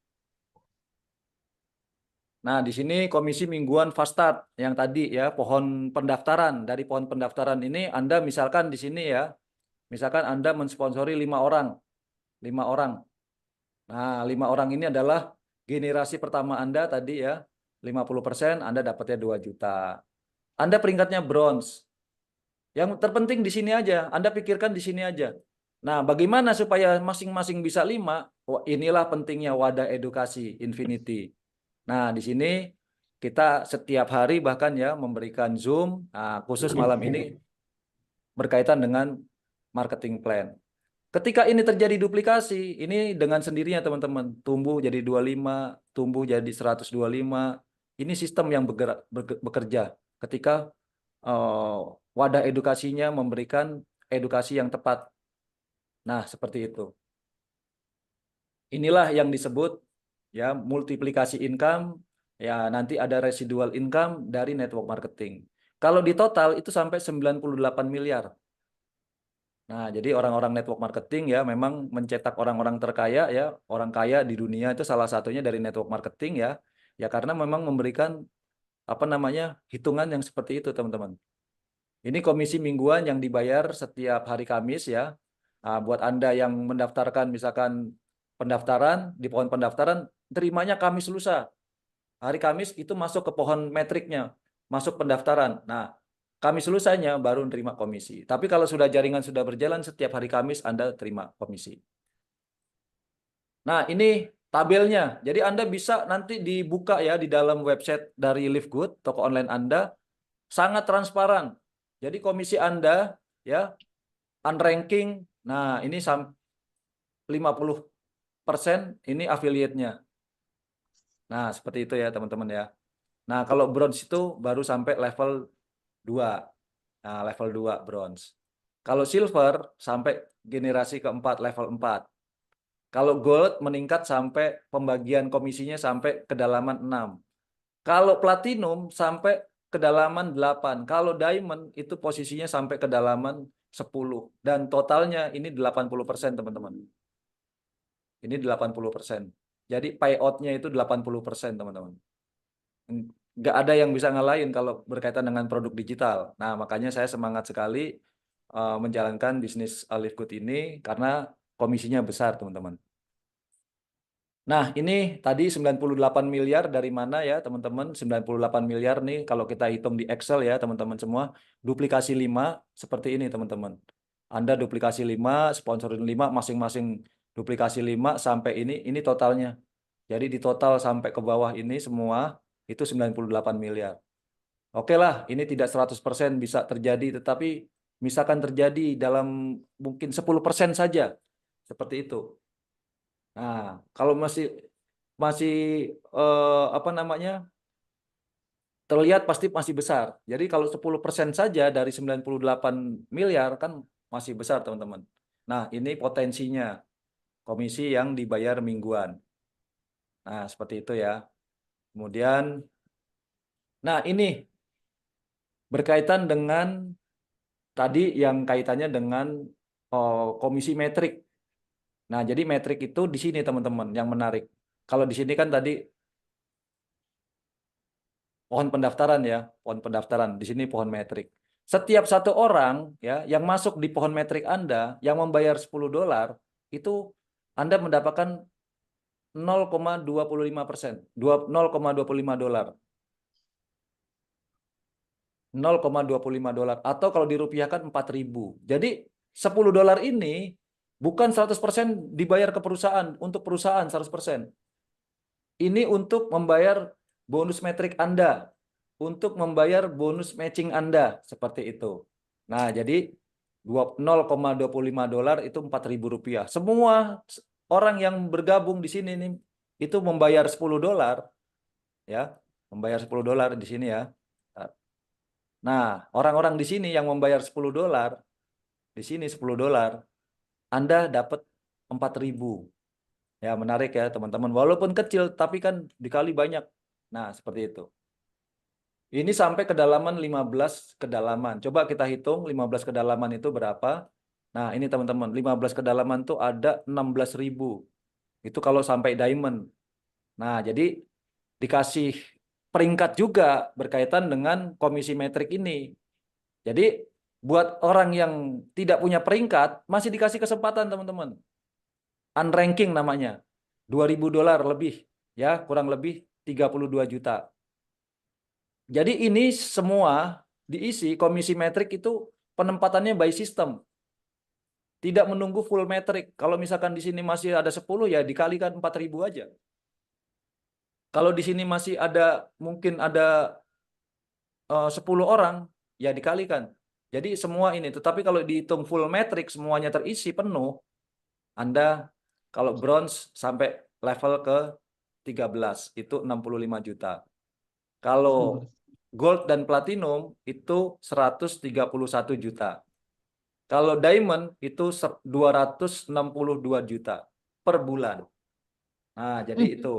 Nah, di sini komisi mingguan fast start yang tadi ya, pohon pendaftaran. Dari pohon pendaftaran ini Anda misalkan di sini ya, misalkan Anda mensponsori 5 orang. 5 orang. Nah, 5 orang ini adalah generasi pertama Anda tadi ya, 50%, Anda dapatnya 2 juta. Anda peringkatnya bronze. Yang terpenting di sini aja, Anda pikirkan di sini aja. Nah, bagaimana supaya masing-masing bisa 5? Oh, inilah pentingnya wadah edukasi Infinity. Nah, di sini kita setiap hari bahkan ya memberikan Zoom, khusus malam ini berkaitan dengan marketing plan. Ketika ini terjadi duplikasi, ini dengan sendirinya teman-teman, tumbuh jadi 25, tumbuh jadi 125. Ini sistem yang bekerja ketika wadah edukasinya memberikan edukasi yang tepat. Nah, seperti itu. Inilah yang disebut ya multiplikasi income, ya nanti ada residual income dari network marketing. Kalau di total itu sampai 98 miliar. Nah, jadi orang-orang network marketing ya memang mencetak orang-orang terkaya ya, orang kaya di dunia itu salah satunya dari network marketing ya. Ya karena memang memberikan apa namanya? Hitungan yang seperti itu, teman-teman. Ini komisi mingguan yang dibayar setiap hari Kamis ya. Nah, buat Anda yang mendaftarkan misalkan pendaftaran di pohon pendaftaran, terimanya Kamis lusa. Hari Kamis itu masuk ke pohon metriknya, masuk pendaftaran. Nah, Kamis lusanya baru nerima komisi. Tapi kalau sudah jaringan sudah berjalan setiap hari Kamis Anda terima komisi. Nah, ini tabelnya. Jadi Anda bisa nanti dibuka ya di dalam website dari Livegood, toko online Anda, sangat transparan. Jadi komisi Anda ya unranking. Nah, ini 50% ini affiliate-nya. Nah, seperti itu ya teman-teman ya. Nah, kalau bronze itu baru sampai level 2. Nah, level 2 bronze. Kalau silver sampai generasi keempat level 4. Kalau gold meningkat sampai pembagian komisinya sampai kedalaman 6. Kalau platinum sampai kedalaman 8. Kalau diamond itu posisinya sampai kedalaman 10. Dan totalnya ini 80% teman-teman. Ini 80%. Jadi payout-nya itu 80% teman-teman. nggak ada yang bisa ngalahin kalau berkaitan dengan produk digital. Nah, makanya saya semangat sekali menjalankan bisnis Live Good ini karena komisinya besar, teman-teman. Nah, ini tadi 98 miliar dari mana ya, teman-teman? 98 miliar nih kalau kita hitung di Excel ya, teman-teman semua. Duplikasi 5 seperti ini, teman-teman. Anda duplikasi 5, sponsorin 5, masing-masing duplikasi 5 sampai ini totalnya. Jadi di total sampai ke bawah ini semua itu 98 miliar. Oke lah, ini tidak 100% bisa terjadi, tetapi misalkan terjadi dalam mungkin 10% saja. Seperti itu. Nah, kalau masih masih apa namanya, terlihat pasti masih besar. Jadi kalau 10% saja dari 98 miliar kan masih besar, teman-teman. Nah, ini potensinya komisi yang dibayar mingguan. Nah, seperti itu ya. Kemudian, nah ini berkaitan dengan tadi yang kaitannya dengan komisi metrik. Nah, jadi metrik itu di sini, teman-teman, yang menarik. Kalau di sini kan tadi pohon pendaftaran ya, pohon pendaftaran. Di sini pohon metrik. Setiap satu orang ya yang masuk di pohon metrik Anda yang membayar $10 itu Anda mendapatkan 0,25%, $0,25. $0,25 atau kalau dirupiahkan 4.000. Jadi $10 ini bukan 100% dibayar ke perusahaan untuk perusahaan 100%. Ini untuk membayar bonus metrik Anda, untuk membayar bonus matching Anda, seperti itu. Nah, jadi $0,25 itu $4.000. Semua orang yang bergabung di sini nih itu membayar $10 ya, membayar $10 di sini ya. Nah, orang-orang di sini yang membayar $10, di sini $10, Anda dapat 4.000. Ya, menarik ya teman-teman. Walaupun kecil, tapi kan dikali banyak. Nah, seperti itu. Ini sampai kedalaman 15 kedalaman. Coba kita hitung 15 kedalaman itu berapa. Nah, ini teman-teman, 15 kedalaman tuh ada 16.000. Itu kalau sampai diamond. Nah, jadi dikasih peringkat juga berkaitan dengan komisi metrik ini. Jadi buat orang yang tidak punya peringkat, masih dikasih kesempatan teman-teman. Unranking namanya. $2.000 lebih. Ya, kurang lebih 32 juta. Jadi ini semua diisi komisi metrik itu penempatannya by system. Tidak menunggu full metrik. Kalau misalkan di sini masih ada 10 ya dikalikan 4.000 aja. Kalau di sini masih ada mungkin ada 10 orang ya dikalikan. Jadi semua ini, tetapi kalau dihitung full metrik semuanya terisi penuh, Anda kalau bronze sampai level ke 13 itu 65 juta. Kalau gold dan platinum itu 131 juta. Kalau diamond itu 262 juta per bulan. Nah, jadi itu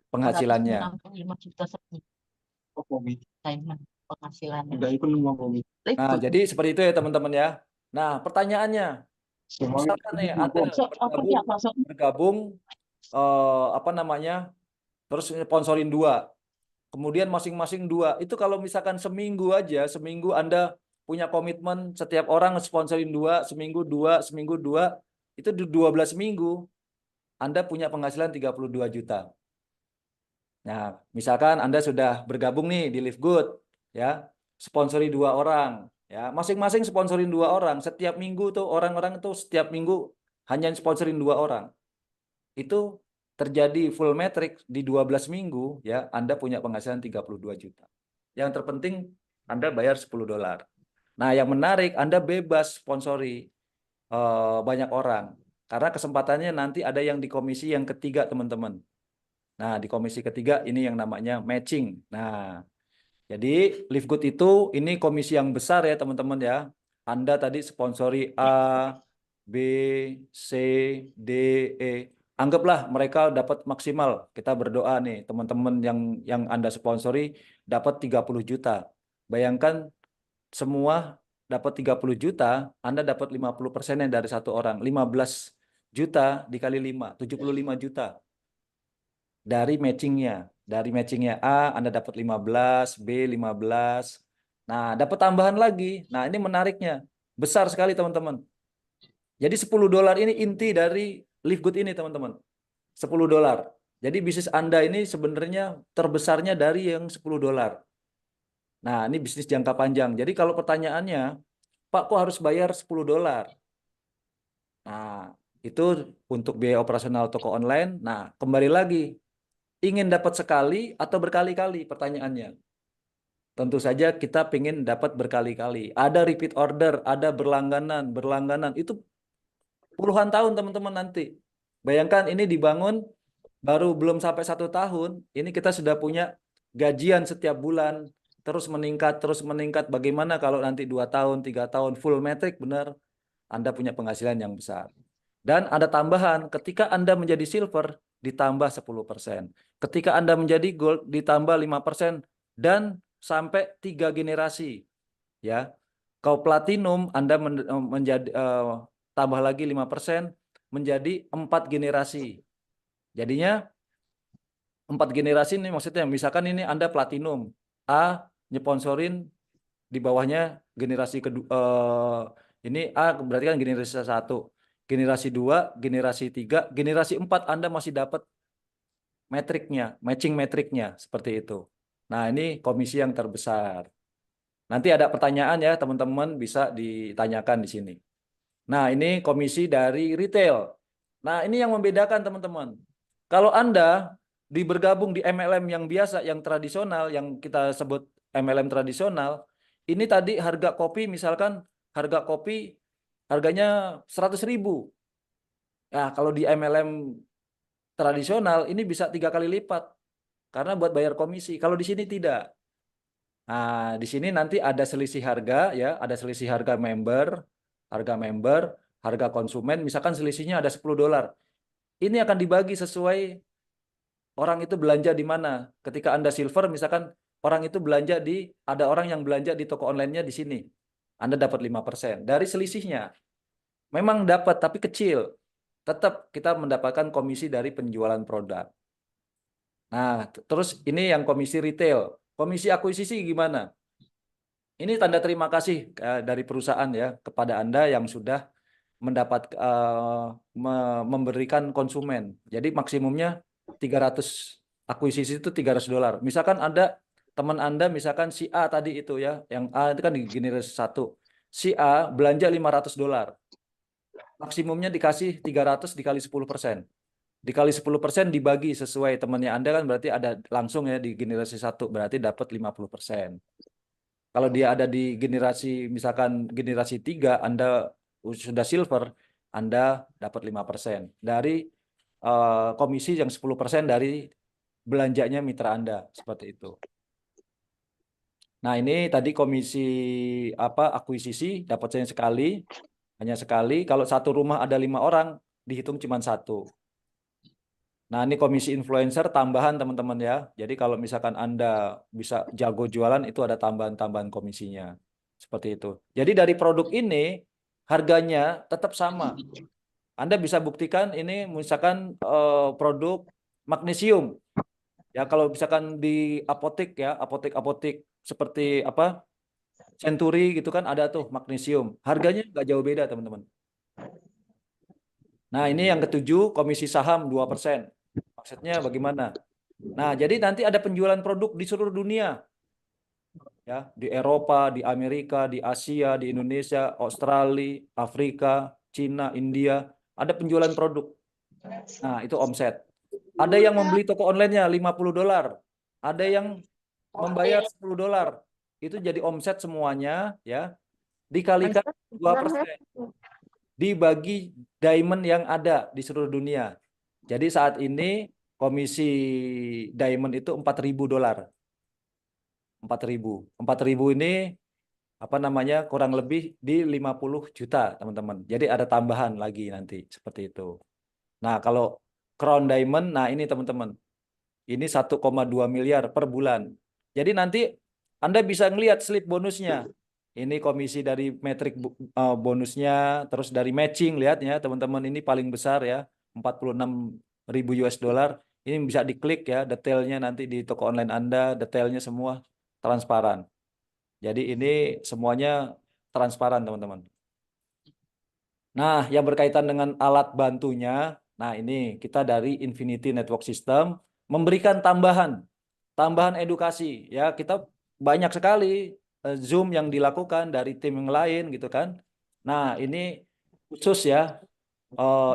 penghasilannya. 165 juta diamond penghasilannya. Nah, jadi seperti itu ya teman-teman ya. Nah, pertanyaannya, misalkan nih Anda bergabung apa namanya, terus sponsorin 2, kemudian masing-masing 2, itu kalau misalkan seminggu aja, seminggu Anda punya komitmen setiap orang sponsorin 2, seminggu 2, seminggu 2, itu 12 minggu Anda punya penghasilan 32 juta. Nah, misalkan Anda sudah bergabung nih di Live Good, ya, sponsori 2 orang, ya, masing-masing sponsorin 2 orang. Setiap minggu tuh orang-orang itu setiap minggu hanya sponsorin 2 orang. Itu terjadi full metric di 12 minggu, ya, Anda punya penghasilan 32 juta. Yang terpenting Anda bayar $10. Nah, yang menarik Anda bebas sponsori banyak orang. Karena kesempatannya nanti ada yang di komisi yang ketiga, teman-teman. Nah, di komisi ketiga ini yang namanya matching. Nah, jadi Live Good itu ini komisi yang besar ya teman-teman ya. Anda tadi sponsori A, B, C, D, E. Anggaplah mereka dapat maksimal. Kita berdoa nih teman-teman yang Anda sponsori dapat 30 juta. Bayangkan semua dapat 30 juta, Anda dapat 50%-nya dari satu orang. 15 juta dikali 5, 75 juta. Dari matchingnya. Dari matchingnya A, Anda dapat 15, B 15. Nah, dapat tambahan lagi. Nah, ini menariknya. Besar sekali, teman-teman. Jadi $10 ini inti dari Live Good ini, teman-teman. $10. Jadi bisnis Anda ini sebenarnya terbesarnya dari yang $10. Nah, ini bisnis jangka panjang. Jadi kalau pertanyaannya, Pak, kok harus bayar $10? Nah, itu untuk biaya operasional toko online. Nah, kembali lagi, ingin dapat sekali atau berkali-kali pertanyaannya. Tentu saja kita ingin dapat berkali-kali. Ada repeat order, ada berlangganan. Berlangganan itu puluhan tahun, teman-teman, nanti. Bayangkan ini dibangun baru belum sampai 1 tahun, ini kita sudah punya gajian setiap bulan, terus meningkat, terus meningkat. Bagaimana kalau nanti 2 tahun, 3 tahun, full metric, benar, Anda punya penghasilan yang besar. Dan ada tambahan, ketika Anda menjadi silver, ditambah 10%. Ketika Anda menjadi gold, ditambah 5%. Dan sampai 3 generasi. Ya, Kau platinum, Anda menjadi tambah lagi 5%, menjadi 4 generasi. Jadinya 4 generasi ini maksudnya, misalkan ini Anda platinum, A nyeponsorin, di bawahnya generasi kedua, ini A berarti kan generasi 1, generasi 2, generasi 3, generasi 4 Anda masih dapat metriknya, matching metriknya seperti itu. Nah, ini komisi yang terbesar. Nanti ada pertanyaan ya, teman-teman bisa ditanyakan di sini. Nah, ini komisi dari retail. Nah, ini yang membedakan, teman-teman. Kalau Anda bergabung di MLM yang biasa, yang tradisional, yang kita sebut MLM tradisional, ini tadi harga kopi, misalkan harga kopi harganya 100.000. Nah, kalau di MLM tradisional ini bisa 3 kali lipat karena buat bayar komisi. Kalau di sini tidak. Nah, di sini nanti ada selisih harga ya, ada selisih harga member, harga konsumen, misalkan selisihnya ada $10. Ini akan dibagi sesuai orang itu belanja di mana. Ketika Anda silver, misalkan orang itu belanja ada orang yang belanja di toko online-nya di sini. Anda dapat 5% dari selisihnya. Memang dapat, tapi kecil. Tetap kita mendapatkan komisi dari penjualan produk. Nah, terus ini yang komisi retail. Komisi akuisisi gimana? Ini tanda terima kasih dari perusahaan ya kepada Anda yang sudah memberikan konsumen. Jadi maksimumnya 300, akuisisi itu $300. Misalkan ada teman Anda, misalkan si A tadi itu ya, yang A itu kan di generasi 1. Si A belanja $500. Maksimumnya dikasih 300 dikali 10%. Dikali 10% dibagi sesuai temannya Anda kan berarti ada langsung ya di generasi 1, berarti dapat 50%. Kalau dia ada di generasi, misalkan generasi 3, Anda sudah silver, Anda dapat 5% dari komisi yang 10% dari belanjanya mitra Anda, seperti itu. Nah, ini tadi komisi akuisisi dapat hanya sekali. Kalau satu rumah ada 5 orang, dihitung cuma 1. Nah, ini komisi influencer tambahan, teman-teman ya. Jadi kalau misalkan Anda bisa jago jualan, itu ada tambahan-tambahan komisinya. Seperti itu. Jadi dari produk ini, harganya tetap sama. Anda bisa buktikan ini misalkan produk magnesium. Ya, kalau misalkan di apotek ya, apotek-apotek seperti Century gitu kan ada tuh magnesium. Harganya nggak jauh beda, teman-teman. Nah, ini yang ketujuh, komisi saham 2%. Maksudnya bagaimana? Nah, jadi nanti ada penjualan produk di seluruh dunia. Ya, di Eropa, di Amerika, di Asia, di Indonesia, Australia, Afrika, Cina, India, ada penjualan produk. Nah, itu omset. Ada yang membeli toko online-nya $50. Ada yang membayar $10. Itu jadi omset semuanya ya. Dikalikan 2%. Dibagi diamond yang ada di seluruh dunia. Jadi saat ini komisi diamond itu $4.000. 4.000. 4.000 ini kurang lebih di 50 juta, teman-teman. Jadi ada tambahan lagi nanti seperti itu. Nah, kalau crown diamond, nah ini teman-teman. Ini 1,2 miliar per bulan. Jadi nanti Anda bisa ngelihat slip bonusnya. Ini komisi dari metrik bonusnya, terus dari matching, lihat ya teman-teman, ini paling besar ya, 46.000 US dollar. Ini bisa diklik ya, detailnya nanti di toko online Anda, detailnya semua transparan. Jadi ini semuanya transparan, teman-teman. Nah, yang berkaitan dengan alat bantunya, nah ini kita dari Infinity Network System memberikan tambahan edukasi ya. Kita banyak sekali Zoom yang dilakukan dari tim yang lain gitu kan. Nah, ini khusus ya,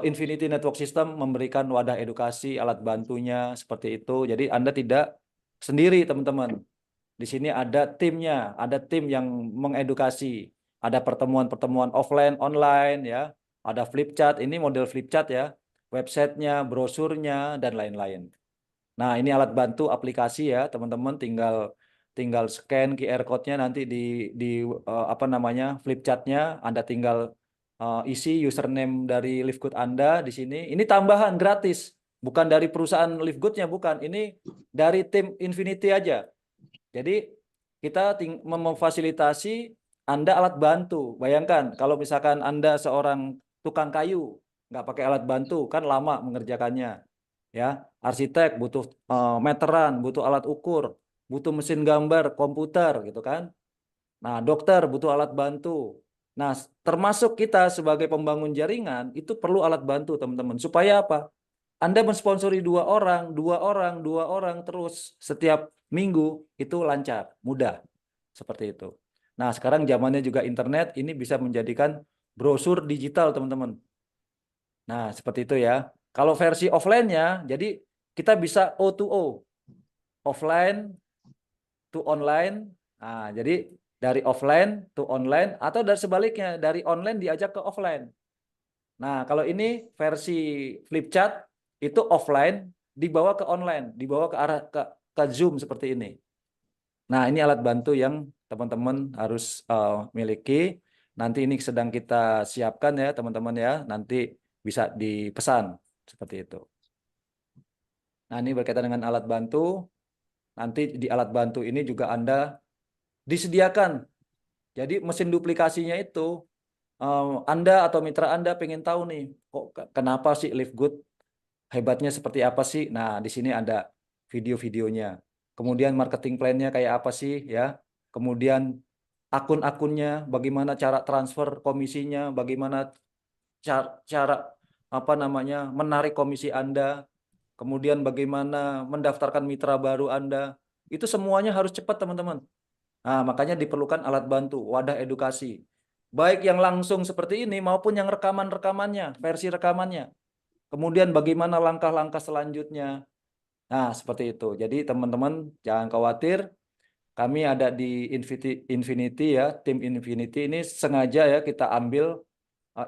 Infinity Network System memberikan wadah edukasi, alat bantunya seperti itu. Jadi Anda tidak sendiri, teman-teman. Di sini ada timnya, ada tim yang mengedukasi. Ada pertemuan-pertemuan offline, online ya. Ada flip chart, ini model flip chart ya. Websitenya, brosurnya, dan lain-lain. Nah, ini alat bantu aplikasi ya, teman-teman. Tinggal scan QR code-nya nanti di apa namanya flip chart-nya. Anda tinggal isi username dari Livegood Anda di sini. Ini tambahan gratis, bukan dari perusahaan Livegood-nya, bukan. Ini dari tim Infinity aja. Jadi kita memfasilitasi Anda alat bantu. Bayangkan kalau misalkan Anda seorang tukang kayu, nggak pakai alat bantu, kan lama mengerjakannya. Ya, arsitek butuh meteran, butuh alat ukur, butuh mesin gambar, komputer gitu kan. Nah, dokter butuh alat bantu. Nah, termasuk kita sebagai pembangun jaringan itu perlu alat bantu, teman-teman. Supaya apa? Anda mensponsori dua orang terus setiap minggu itu lancar, mudah. Seperti itu. Nah, sekarang zamannya juga internet, ini bisa menjadikan brosur digital, teman-teman. Nah, seperti itu ya. Kalau versi offline-nya, jadi kita bisa O2O, offline to online. Nah, jadi dari offline to online atau dari sebaliknya, dari online diajak ke offline. Nah, kalau ini versi flip chart itu offline dibawa ke online, dibawa ke arah ke Zoom seperti ini. Nah, ini alat bantu yang teman-teman harus miliki. Nanti ini sedang kita siapkan ya, teman-teman ya. Nanti bisa dipesan seperti itu. Nah, ini berkaitan dengan alat bantu. Nanti di alat bantu ini juga Anda disediakan. Jadi mesin duplikasinya itu Anda atau mitra Anda pengen tahu nih, kok kenapa sih Livegood hebatnya seperti apa sih? Nah, di sini ada video-videonya. Kemudian marketing plan-nya kayak apa sih ya? Kemudian akun-akunnya, bagaimana cara transfer komisinya, bagaimana cara apa namanya menarik komisi Anda, kemudian bagaimana mendaftarkan mitra baru Anda. Itu semuanya harus cepat, teman-teman. Nah, makanya diperlukan alat bantu, wadah edukasi. Baik yang langsung seperti ini maupun yang rekaman-rekamannya, versi rekamannya. Kemudian bagaimana langkah-langkah selanjutnya. Nah, seperti itu. Jadi teman-teman jangan khawatir. Kami ada di Infinity ya, tim Infinity ini sengaja ya kita ambil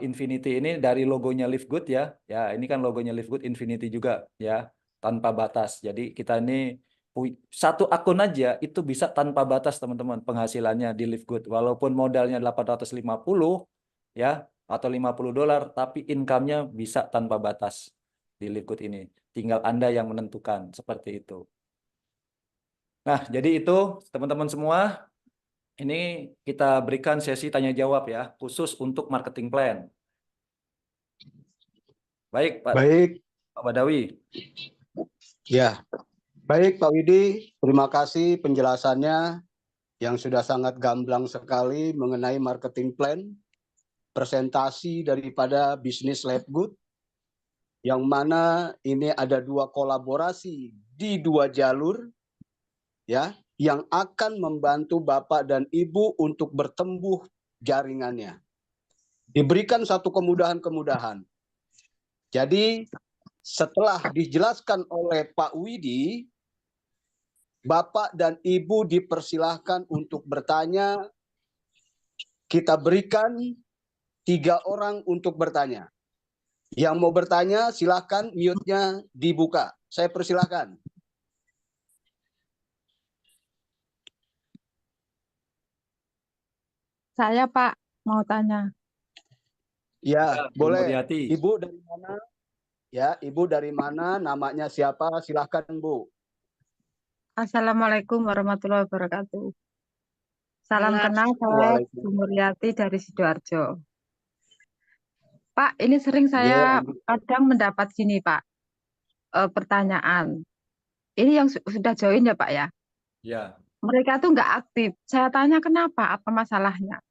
Infinity ini dari logonya Livegood ya. Ya, ini kan logonya Livegood Infinity juga ya, tanpa batas. Jadi kita ini satu akun aja itu bisa tanpa batas, teman-teman, penghasilannya di Livegood. Walaupun modalnya 850 ya atau $50, tapi income-nya bisa tanpa batas di Livegood ini. Tinggal Anda yang menentukan seperti itu. Nah, jadi itu teman-teman semua, ini kita berikan sesi tanya jawab ya, khusus untuk marketing plan. Baik, Baik, Pak Badawi. ya. Baik, Pak Widi, terima kasih penjelasannya yang sudah sangat gamblang sekali mengenai marketing plan, presentasi daripada bisnis Livegood, yang mana ini ada dua kolaborasi di dua jalur, ya, yang akan membantu Bapak dan Ibu untuk bertumbuh jaringannya. Diberikan satu kemudahan-kemudahan. Jadi setelah dijelaskan oleh Pak Widi, Bapak dan Ibu dipersilahkan untuk bertanya. Kita berikan 3 orang untuk bertanya. Yang mau bertanya silahkan mute-nya dibuka. Saya persilahkan. Saya Pak mau tanya. Ya, Bu boleh. Muriati. Ibu dari mana? Ya, Ibu dari mana? Namanya siapa? Silahkan, Bu. Assalamualaikum warahmatullahi wabarakatuh. Salam kenal, saya Bu Muriati dari Sidoarjo. Pak, ini sering saya Ya. kadang mendapat gini Pak. pertanyaan. Ini yang sudah join ya Pak ya. Ya, Mereka tuh nggak aktif. Saya tanya kenapa, apa masalahnya?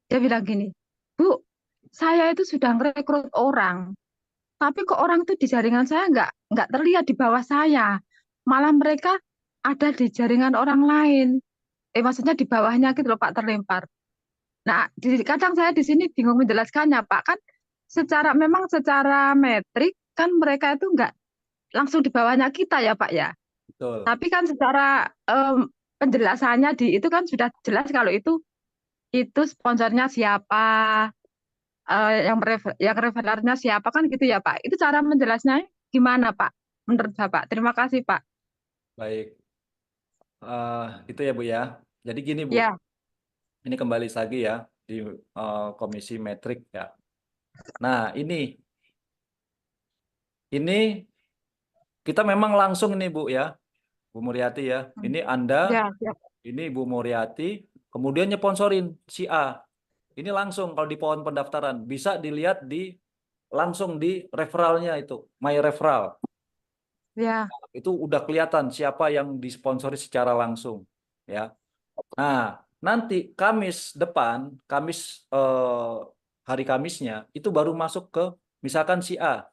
Dia bilang gini, Bu, saya itu sudah ngerekrut orang, tapi kok orang itu di jaringan saya nggak terlihat di bawah saya. Malah mereka ada di jaringan orang lain. Maksudnya di bawahnya gitu loh Pak, terlempar. Nah, kadang saya di sini bingung menjelaskannya Pak. Kan memang secara metrik kan mereka itu nggak langsung di bawahnya kita ya Pak ya. betul. Tapi kan secara penjelasannya itu kan sudah jelas kalau itu sponsornya siapa, yang referernya siapa kan gitu ya Pak. Itu cara menjelasnya gimana Pak? Menurut Bapak. Terima kasih Pak. Baik. Itu ya Bu ya. Jadi gini Bu, Ya, ini kembali lagi ya di Komisi Metrik ya. Nah, ini kita memang langsung nih Bu ya, Bu Muriati ya. Ini Anda, ya, ya. ini Bu Muriati, kemudian nyeponsorin si A. Ini langsung kalau di pohon pendaftaran bisa dilihat langsung di referralnya itu, my referral. Ya. Itu udah kelihatan siapa yang disponsori secara langsung ya. Nah, nanti Kamis depan, hari Kamisnya itu baru masuk ke misalkan si A.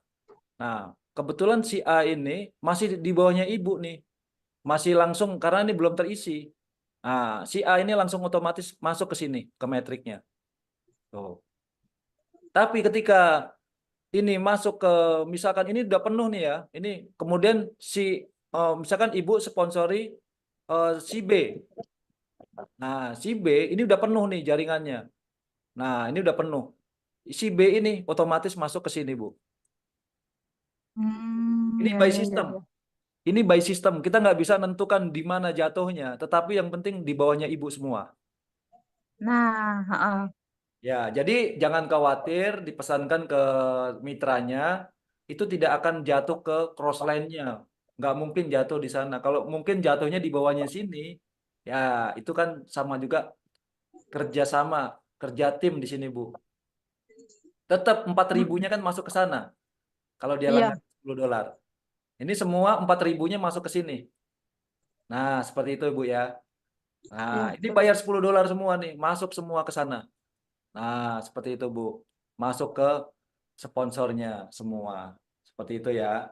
Nah, kebetulan si A ini masih di bawahnya ibu nih. Masih langsung karena ini belum terisi. Nah, si A ini langsung otomatis masuk ke sini ke metriknya. Tuh. Tapi ketika ini masuk ke misalkan ini udah penuh nih ya. Ini kemudian misalkan ibu sponsori si B. Nah, si B ini udah penuh nih jaringannya. Nah, ini udah penuh. Si B ini otomatis masuk ke sini, Bu. Ini Ya, by ya, ya, system. ya. Ini by system. Kita nggak bisa nentukan di mana jatuhnya. Tetapi yang penting di bawahnya ibu semua. Nah, heeh. Ya, jadi jangan khawatir dipesankan ke mitranya. Itu tidak akan jatuh ke crossline-nya. Nggak mungkin jatuh di sana. Kalau mungkin jatuhnya di bawahnya sini, ya itu kan sama juga kerja sama, kerja tim di sini, Bu. Tetap 4.000-nya kan masuk ke sana. Kalau dia Iya. langganan $10. Ini semua 4.000-nya masuk ke sini. Nah, seperti itu Bu ya. Nah, Iya, ini betul. bayar $10 semua nih, masuk semua ke sana. Nah, seperti itu Bu. Masuk ke sponsornya semua. Seperti itu ya.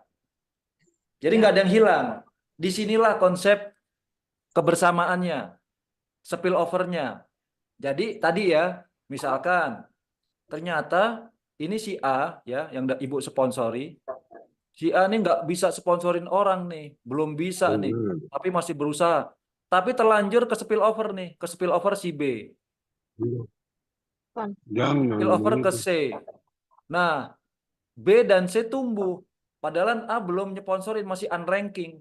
Jadi nggak Ya. ada yang hilang. Disinilah konsep kebersamaannya, spillover-nya. Jadi tadi ya, misalkan ternyata ini si A ya yang Ibu sponsori. Si A nih nggak bisa sponsorin orang nih, belum bisa nih, tapi masih berusaha. Tapi terlanjur ke spillover nih, ke spillover si B, spillover ke C. Nah, B dan C tumbuh, padahal A belum nyeponsorin, masih unranking,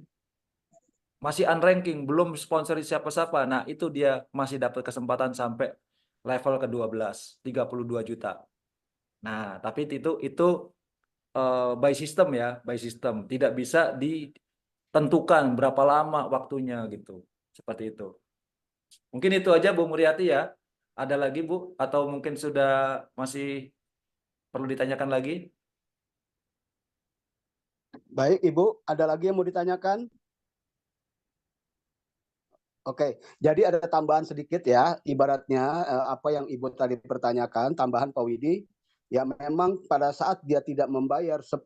belum sponsorin siapa-siapa. Nah, itu dia masih dapat kesempatan sampai level ke-12, 32 juta. Nah, tapi itu by system ya, by system. Tidak bisa ditentukan berapa lama waktunya gitu. Seperti itu. Mungkin itu aja Bu Muriati ya. Ada lagi Bu? Atau mungkin sudah masih perlu ditanyakan lagi? Baik, Ibu, ada lagi yang mau ditanyakan? Oke, jadi ada tambahan sedikit ya, ibaratnya apa yang Ibu tadi pertanyakan, tambahan Pak Widi, ya memang pada saat dia tidak membayar $10,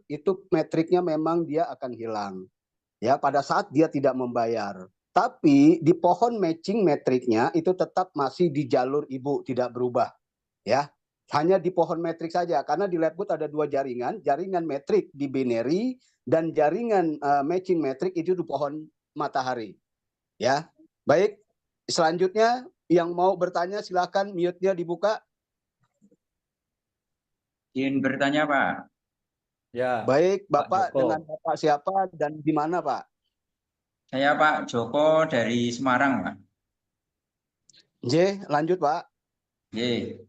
itu metriknya memang dia akan hilang. Ya, pada saat dia tidak membayar. Tapi di pohon matching metriknya itu tetap masih di jalur Ibu, tidak berubah. Ya, hanya di pohon metrik saja, karena di Labgood ada dua jaringan, jaringan metrik di binary dan jaringan matching metrik itu di pohon matahari. Ya, baik. Selanjutnya yang mau bertanya silakan mute-nya dibuka. Izin bertanya, Pak. Ya, Baik, Pak Bapak Joko. dengan Bapak siapa dan di mana, Pak? Saya Pak Joko dari Semarang, Pak. J, lanjut, Pak. Oke,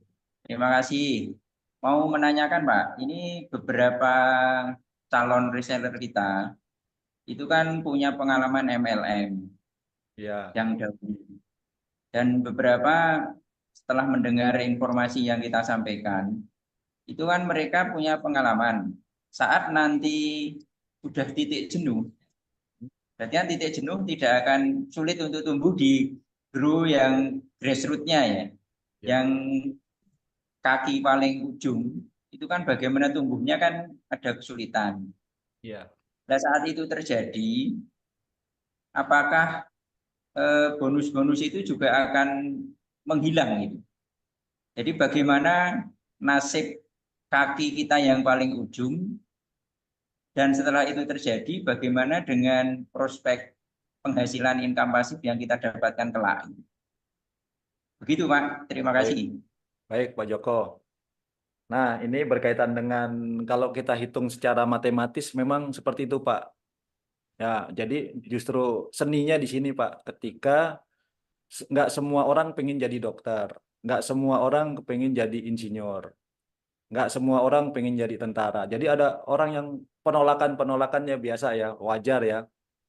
terima kasih. Mau menanyakan, Pak, ini beberapa calon reseller kita itu kan punya pengalaman MLM Ya, yang dahulu. Dan beberapa setelah mendengar informasi yang kita sampaikan, itu kan mereka punya pengalaman saat nanti sudah titik jenuh, berarti kan titik jenuh tidak akan sulit untuk tumbuh di grow yang grassroots-nya ya. Yang kaki paling ujung itu kan bagaimana tumbuhnya kan ada kesulitan. Iya. Nah, saat itu terjadi, apakah bonus-bonus itu juga akan menghilang gitu. Jadi bagaimana nasib kaki kita yang paling ujung, dan setelah itu terjadi bagaimana dengan prospek penghasilan income pasif yang kita dapatkan kelak. Begitu Pak, terima kasih. Baik Pak Joko. Nah, ini berkaitan dengan kalau kita hitung secara matematis memang seperti itu Pak. Ya, jadi justru seninya di sini Pak, ketika nggak semua orang pengen jadi dokter, nggak semua orang pengen jadi insinyur, nggak semua orang pengen jadi tentara. Jadi ada orang yang penolakannya biasa ya, wajar ya.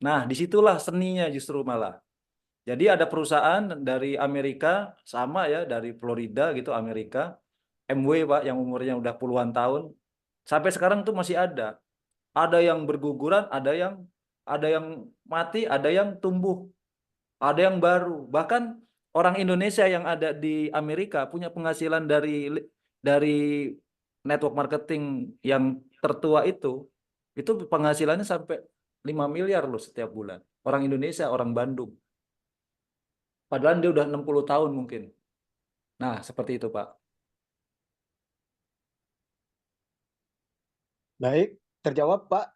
Nah, disitulah seninya justru malah. Jadi ada perusahaan dari Amerika, sama ya, dari Florida gitu, Amerika, MW Pak, yang umurnya udah puluhan tahun, sampai sekarang tuh masih ada. Ada yang berguguran, ada yang mati, ada yang tumbuh, ada yang baru. Bahkan orang Indonesia yang ada di Amerika punya penghasilan dari network marketing yang tertua itu penghasilannya sampai 5 miliar loh setiap bulan. Orang Indonesia, orang Bandung. Padahal dia udah 60 tahun mungkin. Nah, seperti itu, Pak. Baik, terjawab Pak.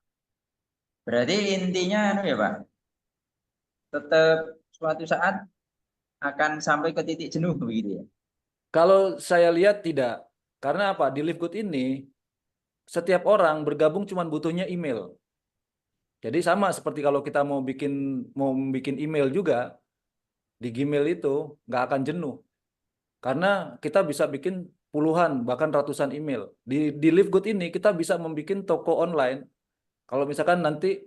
Berarti intinya ya Pak, tetap suatu saat akan sampai ke titik jenuh begitu ya. Kalau saya lihat tidak. Karena apa? Di Live Good ini setiap orang bergabung cuma butuhnya email. Jadi sama seperti kalau kita mau bikin email juga, di Gmail itu nggak akan jenuh. Karena kita bisa bikin puluhan bahkan ratusan email. Di Live Good ini kita bisa membuat toko online. Kalau misalkan nanti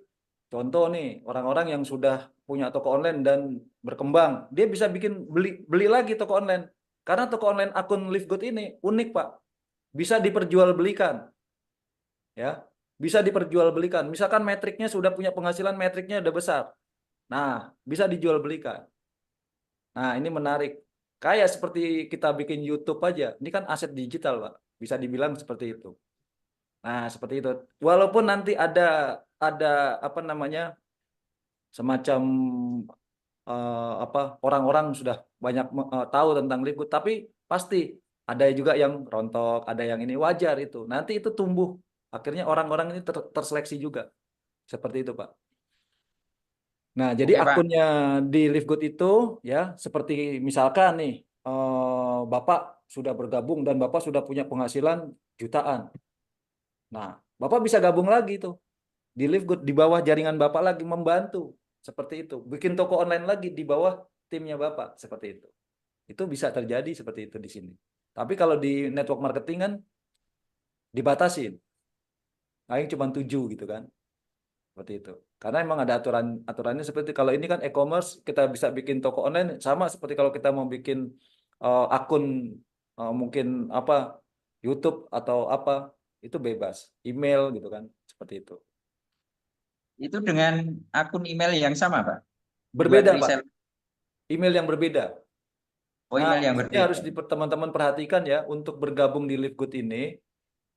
contoh nih orang-orang yang sudah punya toko online dan berkembang, dia bisa beli lagi toko online. Karena toko online akun Live Good ini unik Pak, bisa diperjualbelikan, ya, bisa diperjualbelikan. Misalkan metriknya sudah punya penghasilan, metriknya udah besar, nah bisa dijualbelikan. Nah ini menarik, kayak seperti kita bikin YouTube aja, ini kan aset digital Pak, bisa dibilang seperti itu. Nah seperti itu, walaupun nanti ada apa namanya semacam orang-orang sudah banyak tahu tentang Live Good, tapi pasti ada juga yang rontok, ada yang ini, wajar itu. Nanti itu tumbuh, akhirnya orang-orang ini terseleksi juga, seperti itu Pak. Nah jadi Oke Pak, akunnya di Live Good itu ya seperti misalkan nih Bapak sudah bergabung dan Bapak sudah punya penghasilan jutaan. Nah Bapak bisa gabung lagi tuh di Live Good, di bawah jaringan Bapak lagi, membantu seperti itu. Bikin toko online lagi di bawah timnya Bapak, seperti itu. Itu bisa terjadi seperti itu di sini. Tapi kalau di network marketing kan dibatasin. Paling cuma 7 gitu kan. Seperti itu. Karena emang ada aturannya seperti kalau ini kan e-commerce, kita bisa bikin toko online sama seperti kalau kita mau bikin akun mungkin apa YouTube atau apa, itu bebas. Email gitu kan, seperti itu. itu dengan akun email yang sama Pak? Buat Berbeda, Pak. reseller. Email yang berbeda. Oh, Nah, email yang ini harus berbeda. teman-teman perhatikan ya, untuk bergabung di Live Good ini,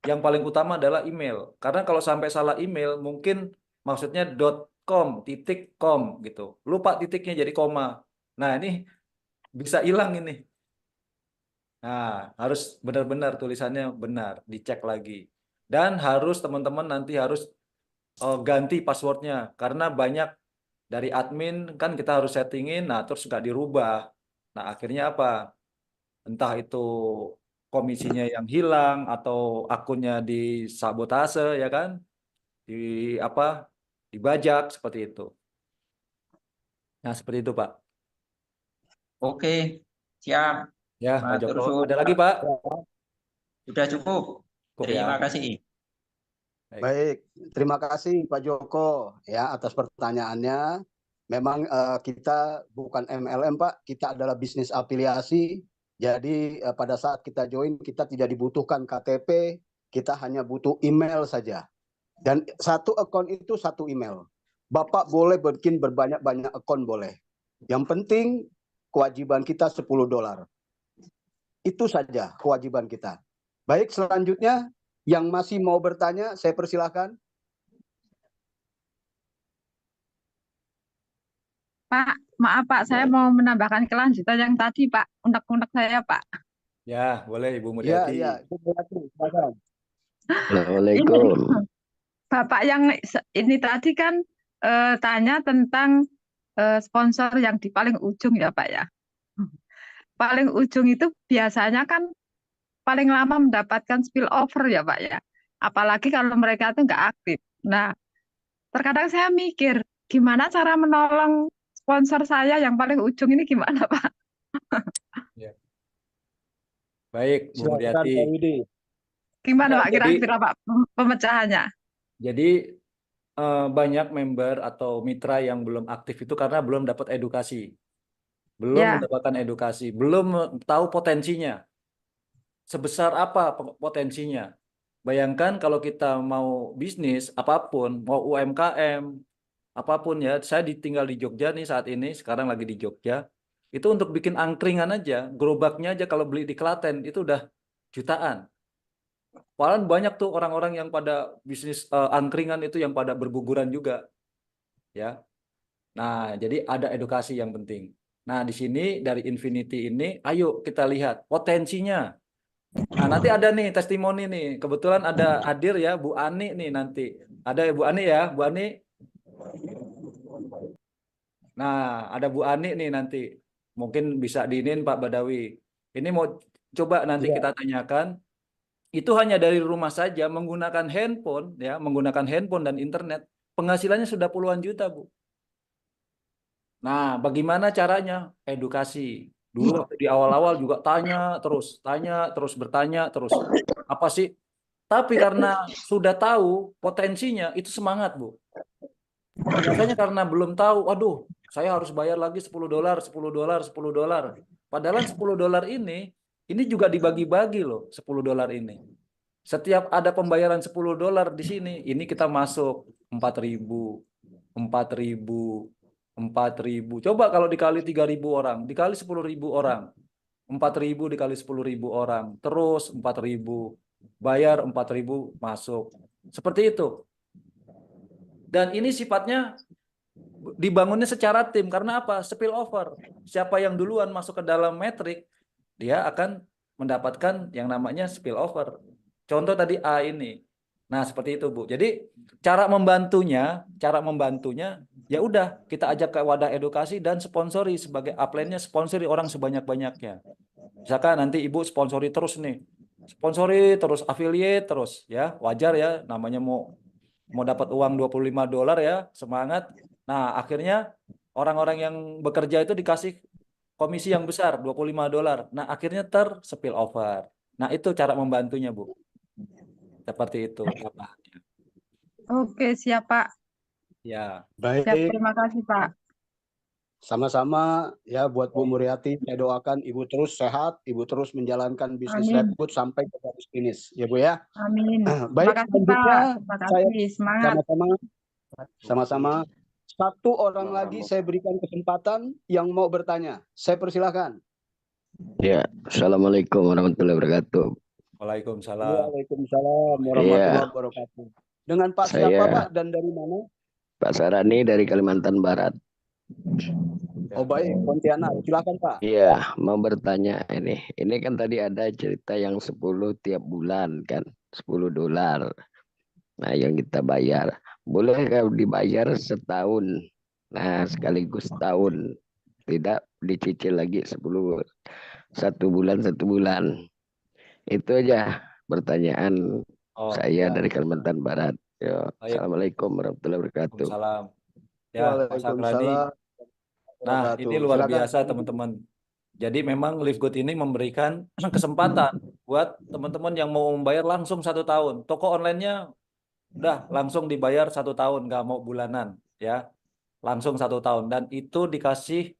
yang paling utama adalah email. Karena kalau sampai salah email, mungkin maksudnya .com, .com gitu. Lupa titiknya jadi koma. Nah, ini bisa hilang ini. Nah, harus benar-benar tulisannya benar, dicek lagi. Dan harus teman-teman nanti harus ganti passwordnya. Karena banyak dari admin kan kita harus settingin, nah terus nggak dirubah. Nah, akhirnya apa? Entah itu komisinya yang hilang atau akunnya disabotase ya kan, dibajak seperti itu. Nah seperti itu Pak. Oke, siap. Ya Pak Matur Joko, suwun, ada lagi Pak. Pak? Sudah cukup. Cukup ya. Terima kasih. Baik. Baik, terima kasih Pak Joko ya atas pertanyaannya. Memang kita bukan MLM Pak, kita adalah bisnis afiliasi. Jadi pada saat kita join kita tidak dibutuhkan KTP, kita hanya butuh email saja. Dan satu akun itu satu email. Bapak boleh bikin berbanyak-banyak akun boleh. Yang penting kewajiban kita $10. Itu saja kewajiban kita. Baik, selanjutnya yang masih mau bertanya, saya persilahkan. Pak, maaf Pak, saya mau menambahkan kelanjutan yang tadi Pak, unek-unek saya Pak. Ya, boleh Ibu Ya, Mulyati. ya, silakan. Ini Assalamualaikum. Bapak yang ini tadi kan tanya tentang sponsor yang di paling ujung ya Pak ya. Paling ujung itu biasanya kan paling lama mendapatkan spillover ya Pak ya. Apalagi kalau mereka itu nggak aktif. Nah, terkadang saya mikir, gimana cara menolong sponsor saya yang paling ujung ini gimana Pak? Ya. Baik, Bu Silakan Mulyati. Pak Widi. Gimana Ya, Pak kira-kira Pak pemecahannya? Jadi banyak member atau mitra yang belum aktif itu karena belum dapat edukasi, belum Ya, mendapatkan edukasi, belum tahu potensinya. Sebesar apa potensinya? Bayangkan kalau kita mau bisnis apapun, mau UMKM, apapun ya. Saya tinggal di Jogja nih saat ini, sekarang lagi di Jogja. Itu untuk bikin angkringan aja, gerobaknya aja kalau beli di Klaten itu udah jutaan. Padahal banyak tuh orang-orang yang pada bisnis angkringan itu yang pada berguguran juga, ya. Nah, jadi ada edukasi yang penting. Nah, di sini dari Infinity ini, ayo kita lihat potensinya. Nah, nanti ada nih testimoni nih. Kebetulan ada hadir ya Bu Ani nih nanti. Ada ya Bu Ani ya, Bu Ani. Nah, ada Bu Ani nih nanti. Mungkin bisa diinin Pak Badawi. Ini mau coba nanti Ya. kita tanyakan. Itu hanya dari rumah saja menggunakan handphone ya, menggunakan handphone dan internet, penghasilannya sudah puluhan juta, Bu. Nah, bagaimana caranya? Edukasi. Dulu waktu di awal-awal juga tanya terus bertanya terus. Apa sih? Tapi karena sudah tahu potensinya, itu semangat, Bu. Biasanya karena belum tahu, waduh, saya harus bayar lagi $10, $10, $10. Padahal $10 ini juga dibagi-bagi loh, $10 ini. Setiap ada pembayaran $10 di sini, ini kita masuk 4.000, 4.000, 4.000. Coba kalau dikali 3.000 orang, dikali 10.000 orang. 4.000 dikali 10.000 orang, terus 4.000, bayar 4.000 masuk. Seperti itu. Dan ini sifatnya dibangunnya secara tim. Karena apa? Spillover. Siapa yang duluan masuk ke dalam metrik, dia akan mendapatkan yang namanya spillover. Contoh tadi A ini. Nah, seperti itu, Bu. Jadi, cara membantunya ya udah kita ajak ke wadah edukasi dan sponsori sebagai upline-nya, sponsori orang sebanyak-banyaknya. Misalkan nanti Ibu sponsori terus nih. Sponsori terus, affiliate terus ya. Wajar ya, namanya mau dapat uang $25 ya, semangat. Nah, akhirnya orang-orang yang bekerja itu dikasih komisi yang besar, $25. Nah, akhirnya terspill over. Nah, itu cara membantunya, Bu. Seperti itu. oke siap Pak. Ya. Siap, Baik, terima kasih Pak. sama-sama ya buat Bu Muryati. Saya doakan Ibu terus sehat, Ibu terus menjalankan bisnis Amin. Redwood sampai ke garis finish, ya Bu ya. Amin. Terima Baik, kasih selanjutnya Pak. Terima saya kasih. Semangat. sama-sama satu orang lagi saya berikan kesempatan yang mau bertanya. Saya persilahkan. Ya, Assalamualaikum warahmatullahi wabarakatuh. Waalaikumsalam. Waalaikumsalam warahmatullahi wabarakatuh. Dengan Pak siapa Saya Pak dan dari mana? Pak Sarani dari Kalimantan Barat. Oh baik, Pontianak. Silakan Pak. Iya, mau bertanya ini. Ini kan tadi ada cerita yang 10 tiap bulan kan, $10. Nah, yang kita bayar. Boleh kalau dibayar setahun. Nah, sekaligus setahun. Tidak dicicil lagi 10. 1 bulan. Itu aja pertanyaan Oh, saya ya. dari Kalimantan Barat. Yo, Baik. Assalamualaikum warahmatullahi wabarakatuh. Waalaikumsalam. Ya, Mas Sakrani. Waalaikumsalam. Nah, ini luar biasa teman-teman. Jadi memang Live Good ini memberikan kesempatan buat teman-teman yang mau membayar langsung 1 tahun. Toko online-nya udah langsung dibayar 1 tahun, nggak mau bulanan, ya. Langsung 1 tahun. Dan itu dikasih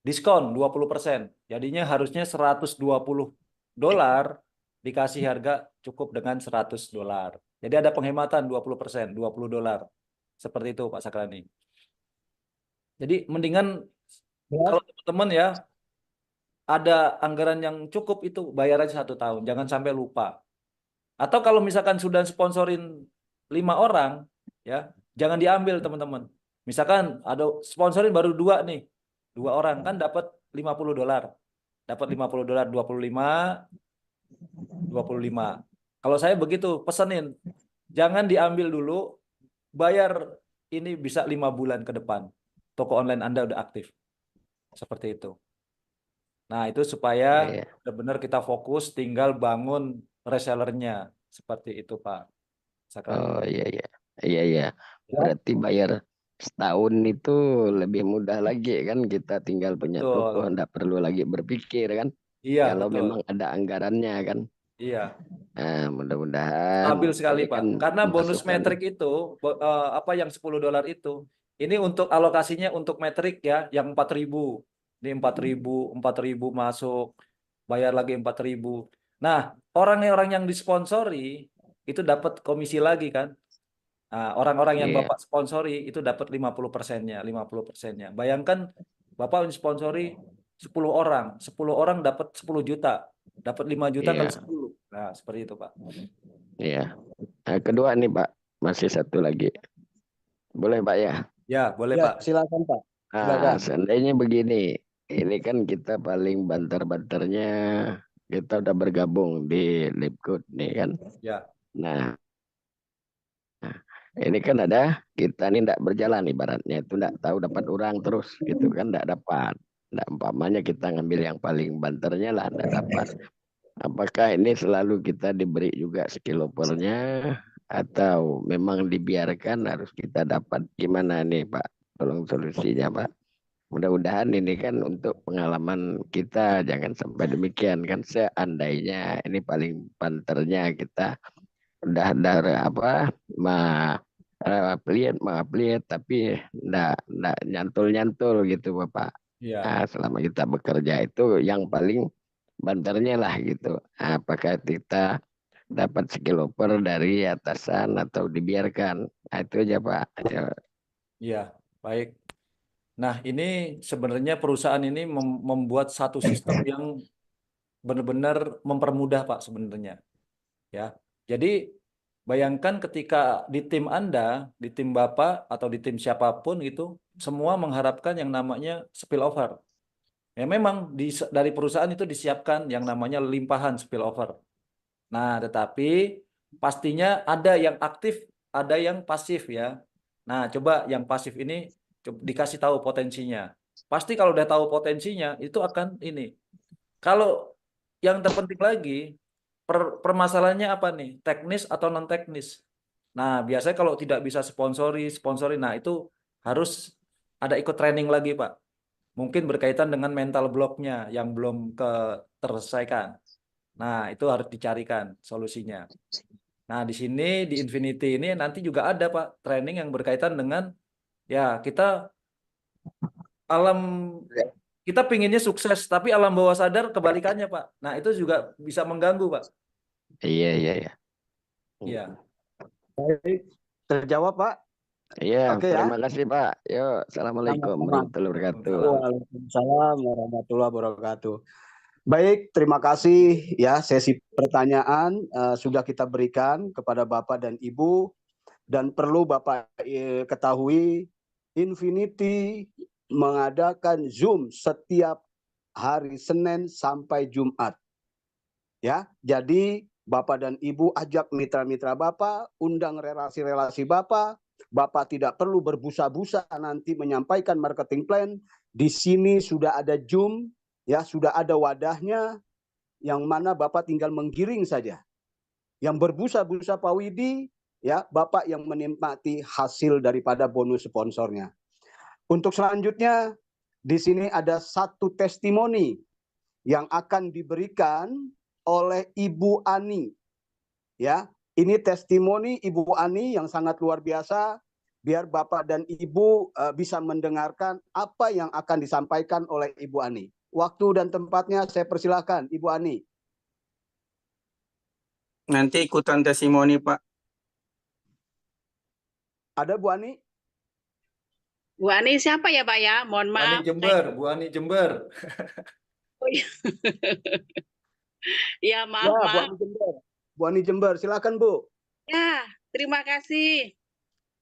diskon 20%. Jadinya harusnya $120, dikasih harga cukup dengan $100. Jadi ada penghematan 20%, $20. Seperti itu Pak Sakrani. Jadi mendingan kalau teman-teman ya ada anggaran yang cukup itu bayar aja 1 tahun, jangan sampai lupa. Atau kalau misalkan sudah sponsorin 5 orang, ya jangan diambil teman-teman. Misalkan ada sponsorin baru 2 nih, 2 orang kan dapat $50, dapat $50, 25. Kalau saya begitu pesenin, jangan diambil dulu, bayar ini bisa 5 bulan ke depan. Toko online Anda udah aktif, seperti itu. Nah, itu supaya Iya. benar-benar kita fokus tinggal bangun resellernya. Seperti itu, Pak Sakrani. Oh iya. Berarti bayar setahun itu lebih mudah lagi kan, kita tinggal punya toko, Betul. nggak perlu lagi berpikir kan, Iya, kalau betul. memang ada anggarannya kan. Iya, Nah, mudah-mudahan stabil sekali, ini Pak. kan Karena bonus masukan. metrik itu, apa yang $10 itu, ini untuk alokasinya untuk metrik ya, yang 4.000. Ini 4.000 masuk, bayar lagi 4.000. Nah, orang-orang yang disponsori itu dapat komisi lagi kan. Nah, orang-orang yang Iya, Bapak sponsori itu dapat 50%-nya, 50%-nya. Bayangkan Bapak sponsori 10 orang, 10 orang dapat 10 juta, dapat 5 juta kali iya, 10. Nah, seperti itu, Pak. iya. Nah, kedua nih Pak, masih satu lagi. Boleh Pak ya? Ya, boleh, Ya, Pak. silakan Pak. Nah, Silakan. seandainya begini, ini kan kita paling banter-banternya, kita udah bergabung di Lipkut nih kan. Ya, Nah, ini kan ada, kita nih tidak berjalan ibaratnya, itu tidak tahu dapat orang terus gitu kan, tidak dapat. Nah, umpamanya kita ngambil yang paling banternya lah, tidak dapat. Apakah ini selalu kita diberi juga skillopernya, atau memang dibiarkan harus kita dapat? Gimana nih Pak? Tolong solusinya Pak. Mudah-mudahan ini kan untuk pengalaman kita, jangan sampai demikian kan, seandainya ini paling banternya kita udah apa pelit tapi ndak nyantul gitu Bapak. ya, Nah, selama kita bekerja itu yang paling banternya lah gitu. Apakah kita dapat skilloper dari atasan atau dibiarkan? Nah, itu aja Pak. Ya, ya, baik. Nah, ini sebenarnya perusahaan ini membuat satu sistem yang benar-benar mempermudah, Pak, sebenarnya. Ya, jadi bayangkan ketika di tim Anda, di tim Bapak atau di tim siapapun itu, semua mengharapkan yang namanya spillover. Ya memang dari perusahaan itu disiapkan yang namanya limpahan spillover. Nah, tetapi pastinya ada yang aktif, ada yang pasif ya. Nah, coba yang pasif ini dikasih tahu potensinya. Pasti kalau udah tahu potensinya itu akan ini. Kalau yang terpenting lagi, permasalahannya apa nih? Teknis atau non teknis? Nah, biasanya kalau tidak bisa sponsori, nah itu harus ada ikut training lagi, Pak. Mungkin berkaitan dengan mental blocknya yang belum terselesaikan. Nah, itu harus dicarikan solusinya. Nah, di sini di Infinity ini nanti juga ada Pak training yang berkaitan dengan ya alam kita pinginnya sukses, tapi alam bawah sadar kebalikannya Pak. Nah, itu juga bisa mengganggu Pak. iya. Iya, Baik. Terjawab, Pak? Iya, Oke ya. terima kasih Pak. Yuk, assalamualaikum Sama-sama. warahmatullahi wabarakatuh. Waalaikumsalam warahmatullahi wabarakatuh. Baik, terima kasih ya, sesi pertanyaan sudah kita berikan kepada Bapak dan Ibu, dan perlu Bapak ketahui Infinity mengadakan Zoom setiap hari Senin sampai Jumat. Ya, jadi Bapak dan Ibu ajak mitra-mitra Bapak, undang relasi-relasi Bapak. Bapak tidak perlu berbusa-busa nanti menyampaikan marketing plan. Di sini sudah ada Zoom, ya sudah ada wadahnya, yang mana Bapak tinggal menggiring saja. Yang berbusa-busa Pak Widi, ya Bapak yang menikmati hasil daripada bonus sponsornya. Untuk selanjutnya, di sini ada satu testimoni yang akan diberikan oleh Ibu Ani. Ya, ini testimoni Ibu Ani yang sangat luar biasa. Biar Bapak dan Ibu bisa mendengarkan apa yang akan disampaikan oleh Ibu Ani. Waktu dan tempatnya saya persilahkan Ibu Ani. Nanti ikutan testimoni Pak. Ada Bu Ani? Bu Ani siapa ya Pak ya? Mohon Bu Ani maaf. Jember, Bu Ani Jember. Oh, iya. Ya Ya, maaf Bu maaf. Ani Jember. Bu Ani Jember, silakan Bu. Ya, terima kasih.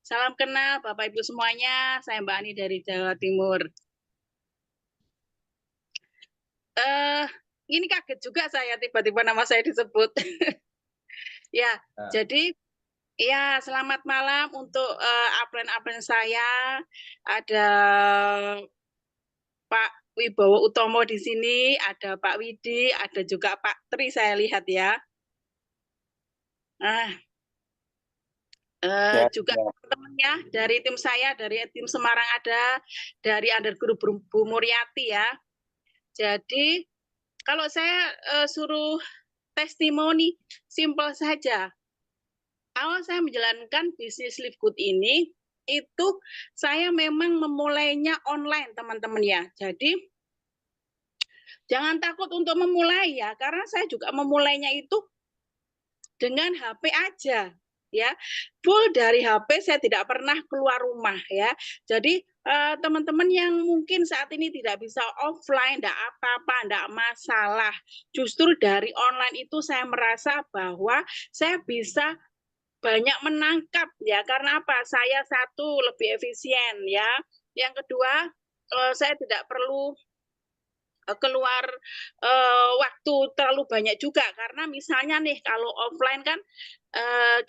Salam kenal Bapak Ibu semuanya. Saya Mbak Ani dari Jawa Timur. Ini kaget juga saya tiba-tiba nama saya disebut. Ya, Nah. jadi ya selamat malam untuk upline-upline saya. Ada Pak Wibowo Utomo di sini, ada Pak Widi, ada juga Pak Tri saya lihat ya. Nah, juga teman-teman ya dari tim saya, dari tim Semarang ada, dari Undergroup Bu Muriati ya. Jadi kalau saya suruh testimoni, simpel saja. Awal saya menjalankan bisnis Live Good ini, itu saya memang memulainya online teman-teman ya. Jadi jangan takut untuk memulai ya, karena saya juga memulainya itu dengan HP aja ya, full dari HP, saya tidak pernah keluar rumah ya. Jadi teman-teman yang mungkin saat ini tidak bisa offline, tidak apa-apa, tidak masalah. Justru dari online itu saya merasa bahwa saya bisa banyak menangkap ya, karena apa? Saya satu lebih efisien ya. Yang kedua, saya tidak perlu keluar waktu terlalu banyak juga, karena misalnya nih kalau offline kan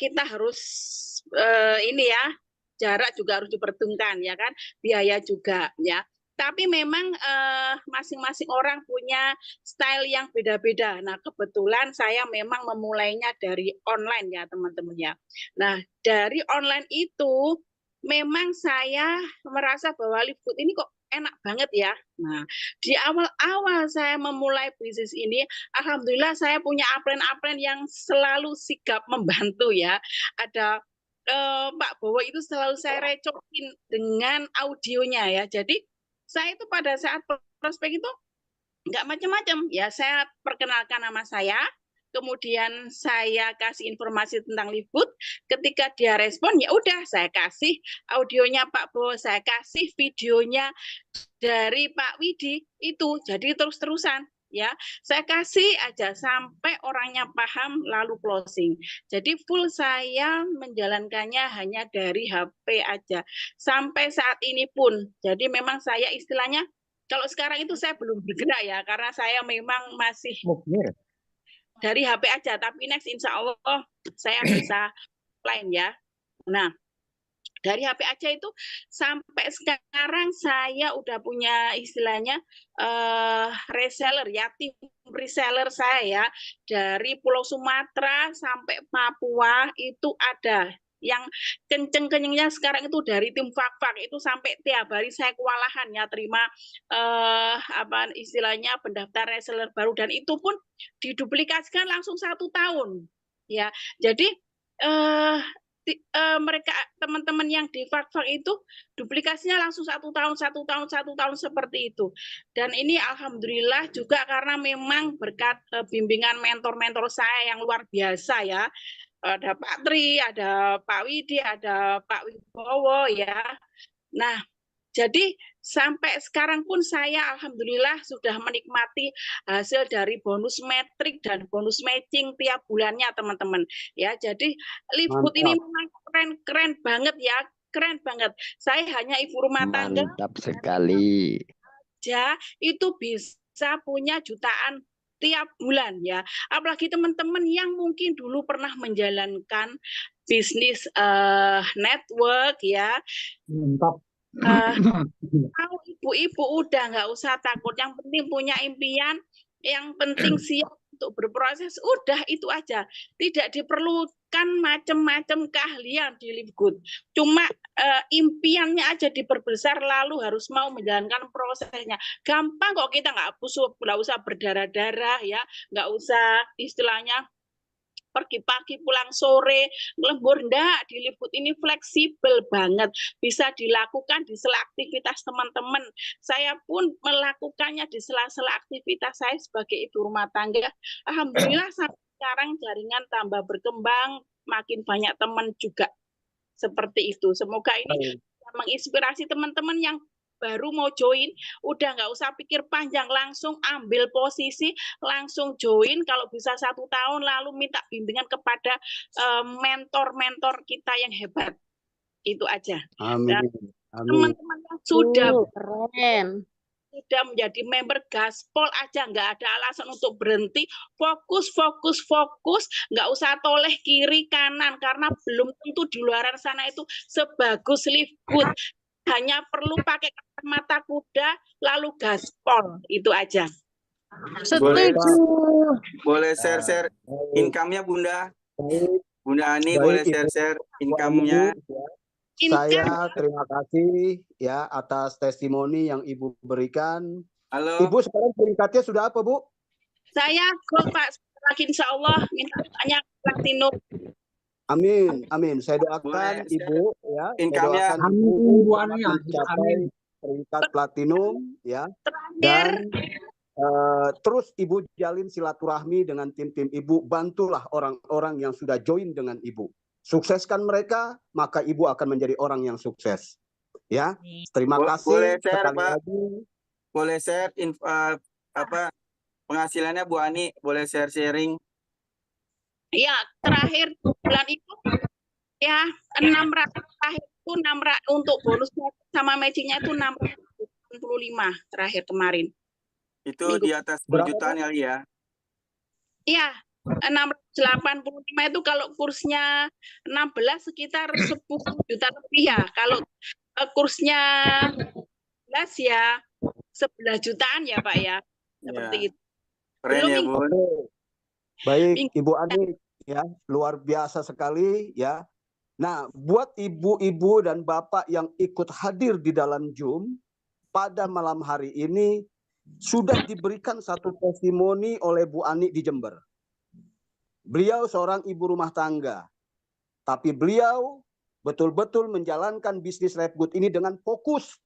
kita harus ini ya, jarak juga harus diperhitungkan ya kan, biaya juga ya. Tapi memang masing-masing orang punya style yang beda-beda. Nah, kebetulan saya memang memulainya dari online ya, teman-teman ya. Nah, dari online itu memang saya merasa bahwa Live Good ini kok enak banget ya. Nah, di awal-awal saya memulai bisnis ini, alhamdulillah saya punya upline-upline yang selalu sigap membantu ya. Ada Pak Bowo itu selalu saya recokin dengan audionya ya. Jadi saya itu pada saat prospek itu nggak macam-macam ya, saya perkenalkan nama saya, kemudian saya kasih informasi tentang Live Good. Ketika dia respon ya udah saya kasih audionya Pak Bowo, saya kasih videonya dari Pak Widi itu, jadi terus-terusan ya, saya kasih aja sampai orangnya paham lalu closing. Jadi full saya menjalankannya hanya dari HP aja sampai saat ini pun. Jadi memang saya istilahnya kalau sekarang itu saya belum bergerak ya, karena saya memang masih dari HP aja, tapi next insya Allah saya bisa lain ya. Nah, dari HP aja itu sampai sekarang saya udah punya istilahnya reseller ya, tim reseller saya ya, dari Pulau Sumatera sampai Papua itu ada. Yang kenceng-kencengnya sekarang itu dari tim Fak-Fak itu sampai tiap hari saya kewalahan ya terima apa istilahnya pendaftar reseller baru, dan itu pun diduplikasikan langsung 1 tahun ya. Jadi mereka teman-teman yang di Fak-Fak itu duplikasinya langsung 1 tahun seperti itu. Dan ini alhamdulillah juga karena memang berkat bimbingan mentor-mentor saya yang luar biasa ya. Ada Pak Tri, ada Pak Widi, ada Pak Wibowo ya. Nah, jadi sampai sekarang pun saya alhamdulillah sudah menikmati hasil dari bonus metrik dan bonus matching tiap bulannya teman-teman ya. Jadi Live Good ini memang keren banget ya, keren banget. Saya hanya ibu rumah tangga. Mantap sekali. Ya, itu bisa punya jutaan tiap bulan ya. Apalagi teman-teman yang mungkin dulu pernah menjalankan bisnis network ya. Mantap. Kalau ibu-ibu udah nggak usah takut, yang penting punya impian, yang penting siap untuk berproses, udah itu aja. Tidak diperlukan macam-macam keahlian di Live Good. Cuma impiannya aja diperbesar, lalu harus mau menjalankan prosesnya. Gampang kok, kita nggak usah berdarah-darah ya, nggak usah istilahnya pergi pagi pulang sore lembur, enggak. Di Live Good ini fleksibel banget, bisa dilakukan di sela aktivitas teman-teman. Saya pun melakukannya di sela-sela aktivitas saya sebagai ibu rumah tangga. Alhamdulillah sampai sekarang jaringan tambah berkembang, makin banyak teman juga Seperti itu. Semoga ini menginspirasi teman-teman yang baru mau join, udah nggak usah pikir panjang, langsung ambil posisi, langsung join. Kalau bisa 1 tahun, lalu minta bimbingan kepada mentor-mentor kita yang hebat. Itu aja. Amin. Dan Amin. teman-teman yang sudah Keren. menjadi member Gaspol aja, nggak ada alasan untuk berhenti. Fokus, nggak usah toleh kiri kanan, karena belum tentu di luar sana itu sebagus Live Good. Hanya perlu pakai kacamata kuda, lalu Gaspol. Itu aja. Setuju. Boleh share income-nya Bunda? Baik, Bunda Ani baik, boleh Ibu. share income-nya? Saya terima kasih ya atas testimoni yang Ibu berikan. Halo. Ibu sekarang peringkatnya sudah apa, Bu? Saya gold, Pak. Lagi insya Allah minta banyak platinum. Amin, amin. Saya doakan Boleh, Ibu ya, saya income-nya. doakan Ibu mencapai peringkat platinum ya. Terakhir, Dan terus Ibu jalin silaturahmi dengan tim-tim Ibu, bantulah orang-orang yang sudah join dengan Ibu. Sukseskan mereka, maka Ibu akan menjadi orang yang sukses. Ya, terima kasih Boleh share, sekali Pak. lagi. Boleh share penghasilannya Bu Ani, boleh sharing. ya terakhir bulan itu ya 600 terakhir itu 600 untuk bonusnya sama matchingnya itu 685 terakhir kemarin. Itu di atas 10 jutaan kali ya. Iya, 685 itu kalau kursnya 16 sekitar 10 juta lebih ya. Kalau kursnya 11 ya 11 jutaan ya Pak ya. Seperti itu. Keren ya Bun. Baik, Ibu Ani ya, luar biasa sekali ya. Nah, buat ibu-ibu dan bapak yang ikut hadir di dalam Zoom pada malam hari ini sudah diberikan satu testimoni oleh Bu Ani di Jember. Beliau seorang ibu rumah tangga, tapi beliau betul-betul menjalankan bisnis Live Good ini dengan fokus.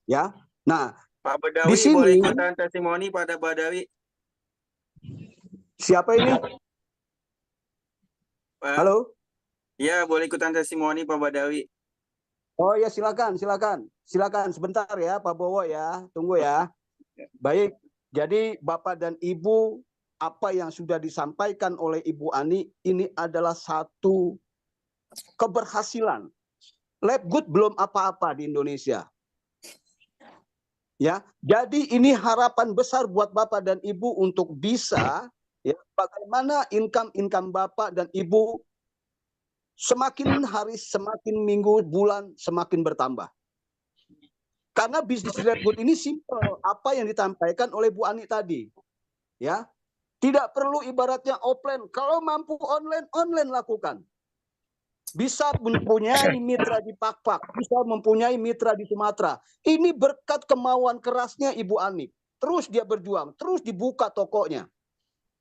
Ya, nah Pak di Badawi sini boleh ikutan testimoni pada Badawi. siapa ini? Pak. Halo? Iya, boleh ikutan testimoni Pak Badawi. Oh ya, silakan sebentar ya Pak Bowo ya, tunggu ya. Baik, jadi Bapak dan Ibu, apa yang sudah disampaikan oleh Ibu Ani ini adalah satu keberhasilan. Live Good belum apa-apa di Indonesia. Ya, jadi ini harapan besar buat Bapak dan Ibu untuk bisa ya, bagaimana income Bapak dan Ibu semakin hari, semakin minggu, bulan semakin bertambah. Karena bisnis Live Good ini simple, apa yang disampaikan oleh Bu Ani tadi. Ya. Tidak perlu ibaratnya offline, kalau mampu online lakukan. Bisa mempunyai mitra di Pakpak, bisa mempunyai mitra di Sumatera. Ini berkat kemauan kerasnya Ibu Ani. Terus dia berjuang, terus dibuka tokonya.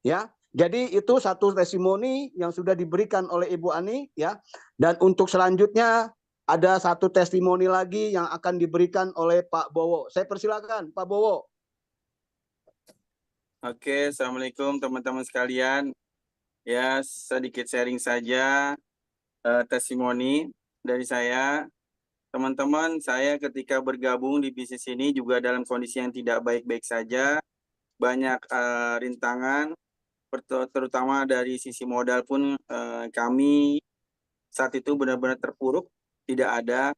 Ya. Jadi itu satu testimoni yang sudah diberikan oleh Ibu Ani ya. Dan untuk selanjutnya ada satu testimoni lagi yang akan diberikan oleh Pak Bowo. Saya persilakan Pak Bowo. Oke, Assalamualaikum teman-teman sekalian. Ya, sedikit sharing saja testimoni dari saya. Teman-teman, saya ketika bergabung di bisnis ini juga dalam kondisi yang tidak baik-baik saja. Banyak rintangan, terutama dari sisi modal pun kami saat itu benar-benar terpuruk, tidak ada,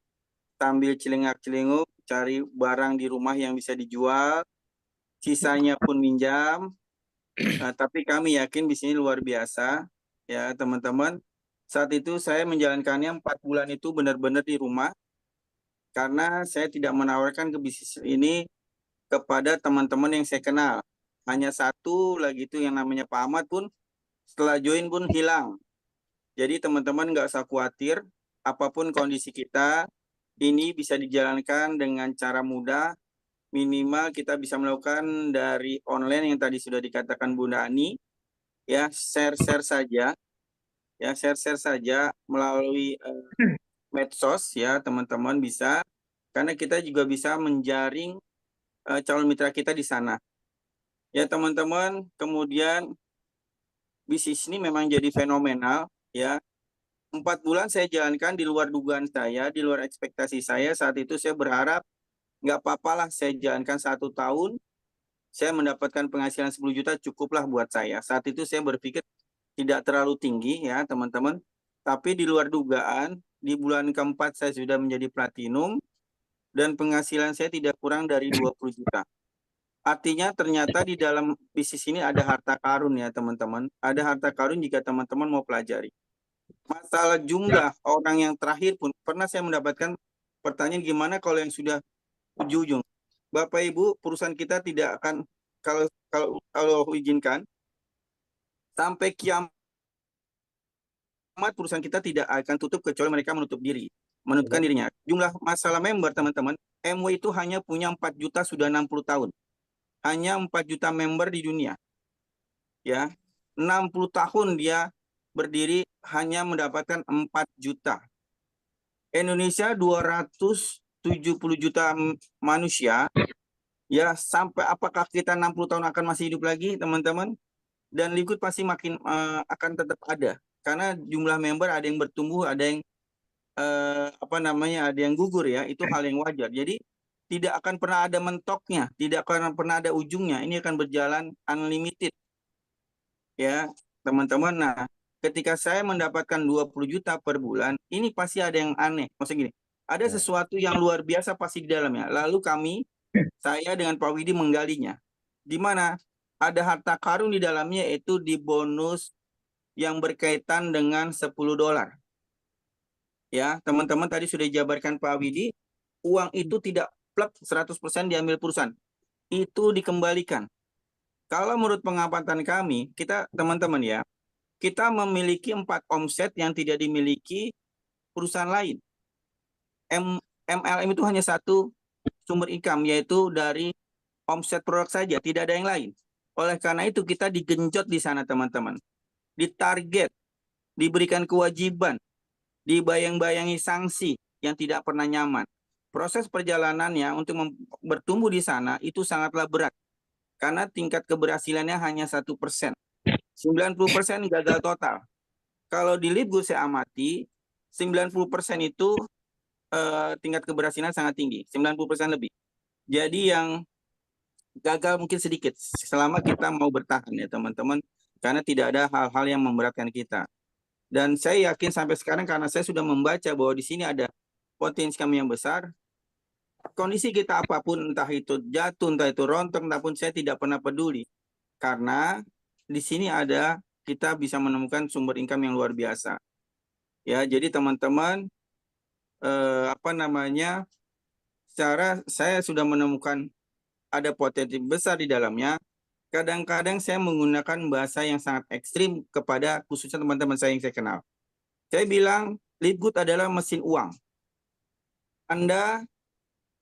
sambil celingak-celinguk cari barang di rumah yang bisa dijual, sisanya pun minjam. Tapi kami yakin di sini luar biasa ya teman-teman. Saat itu saya menjalankannya 4 bulan itu benar-benar di rumah, karena saya tidak menawarkan ke bisnis ini kepada teman-teman yang saya kenal. Hanya satu lagi itu yang namanya Pak Ahmad pun setelah join pun hilang. Jadi teman-teman nggak usah khawatir, apapun kondisi kita, ini bisa dijalankan dengan cara mudah. Minimal kita bisa melakukan dari online yang tadi sudah dikatakan Bunda Ani, ya share saja, ya share saja melalui medsos ya teman-teman bisa, karena kita juga bisa menjaring calon mitra kita di sana. Ya teman-teman, kemudian bisnis ini memang jadi fenomenal ya. 4 bulan saya jalankan di luar dugaan saya, di luar ekspektasi saya. Saat itu saya berharap nggak apa-apalah saya jalankan 1 tahun, saya mendapatkan penghasilan 10 juta cukuplah buat saya. Saat itu saya berpikir tidak terlalu tinggi ya teman-teman. Tapi di luar dugaan, di bulan keempat saya sudah menjadi platinum dan penghasilan saya tidak kurang dari 20 juta. Artinya ternyata di dalam bisnis ini ada harta karun ya teman-teman. Ada harta karun jika teman-teman mau pelajari. Masalah jumlah orang yang terakhir pun pernah saya mendapatkan pertanyaan gimana kalau yang sudah ujung-ujung. Bapak Ibu, perusahaan kita tidak akan kalau izinkan sampai kiamat perusahaan kita tidak akan tutup kecuali mereka menutupkan dirinya. Jumlah masalah member teman-teman, MW itu hanya punya 4 juta sudah 60 tahun. Hanya 4 juta member di dunia. Ya. 60 tahun dia berdiri hanya mendapatkan 4 juta. Indonesia 270 juta manusia. Ya, sampai apakah kita 60 tahun akan masih hidup lagi, teman-teman? Dan Liquid pasti makin akan tetap ada. Karena jumlah member ada yang bertumbuh, ada yang ada yang gugur ya. Itu hal yang wajar. Jadi tidak akan pernah ada mentoknya, tidak akan pernah ada ujungnya. Ini akan berjalan unlimited. Ya, teman-teman. Nah, ketika saya mendapatkan 20 juta per bulan, ini pasti ada yang aneh. Maksudnya gini, ada sesuatu yang luar biasa pasti di dalamnya. Lalu saya dengan Pak Widi menggalinya. Di mana ada harta karun di dalamnya, yaitu di bonus yang berkaitan dengan $10. Ya, teman-teman tadi sudah dijabarkan Pak Widi, uang itu tidak plek 100% diambil perusahaan. Itu dikembalikan. Kalau menurut pengamatan kami, kita teman-teman ya, kita memiliki 4 omset yang tidak dimiliki perusahaan lain. MLM itu hanya satu sumber income, yaitu dari omset produk saja, tidak ada yang lain. Oleh karena itu kita digenjot di sana teman-teman. Ditarget, diberikan kewajiban, dibayang-bayangi sanksi yang tidak pernah nyaman. Proses perjalanannya untuk bertumbuh di sana itu sangatlah berat. Karena tingkat keberhasilannya hanya 1%. 90% gagal total. Kalau di Liquid saya amati, 90% itu tingkat keberhasilan sangat tinggi. 90% lebih. Jadi yang gagal mungkin sedikit. Selama kita mau bertahan ya teman-teman. Karena tidak ada hal-hal yang memberatkan kita. Dan saya yakin sampai sekarang karena saya sudah membaca bahwa di sini ada potensi kami yang besar. Kondisi kita apapun, entah itu jatuh, entah itu rontok, entahpun saya tidak pernah peduli. Karena di sini kita bisa menemukan sumber income yang luar biasa. Ya, jadi teman-teman, secara saya sudah menemukan ada potensi besar di dalamnya. Kadang-kadang saya menggunakan bahasa yang sangat ekstrim kepada khususnya teman-teman saya yang saya kenal. Saya bilang, Liquid adalah mesin uang. Anda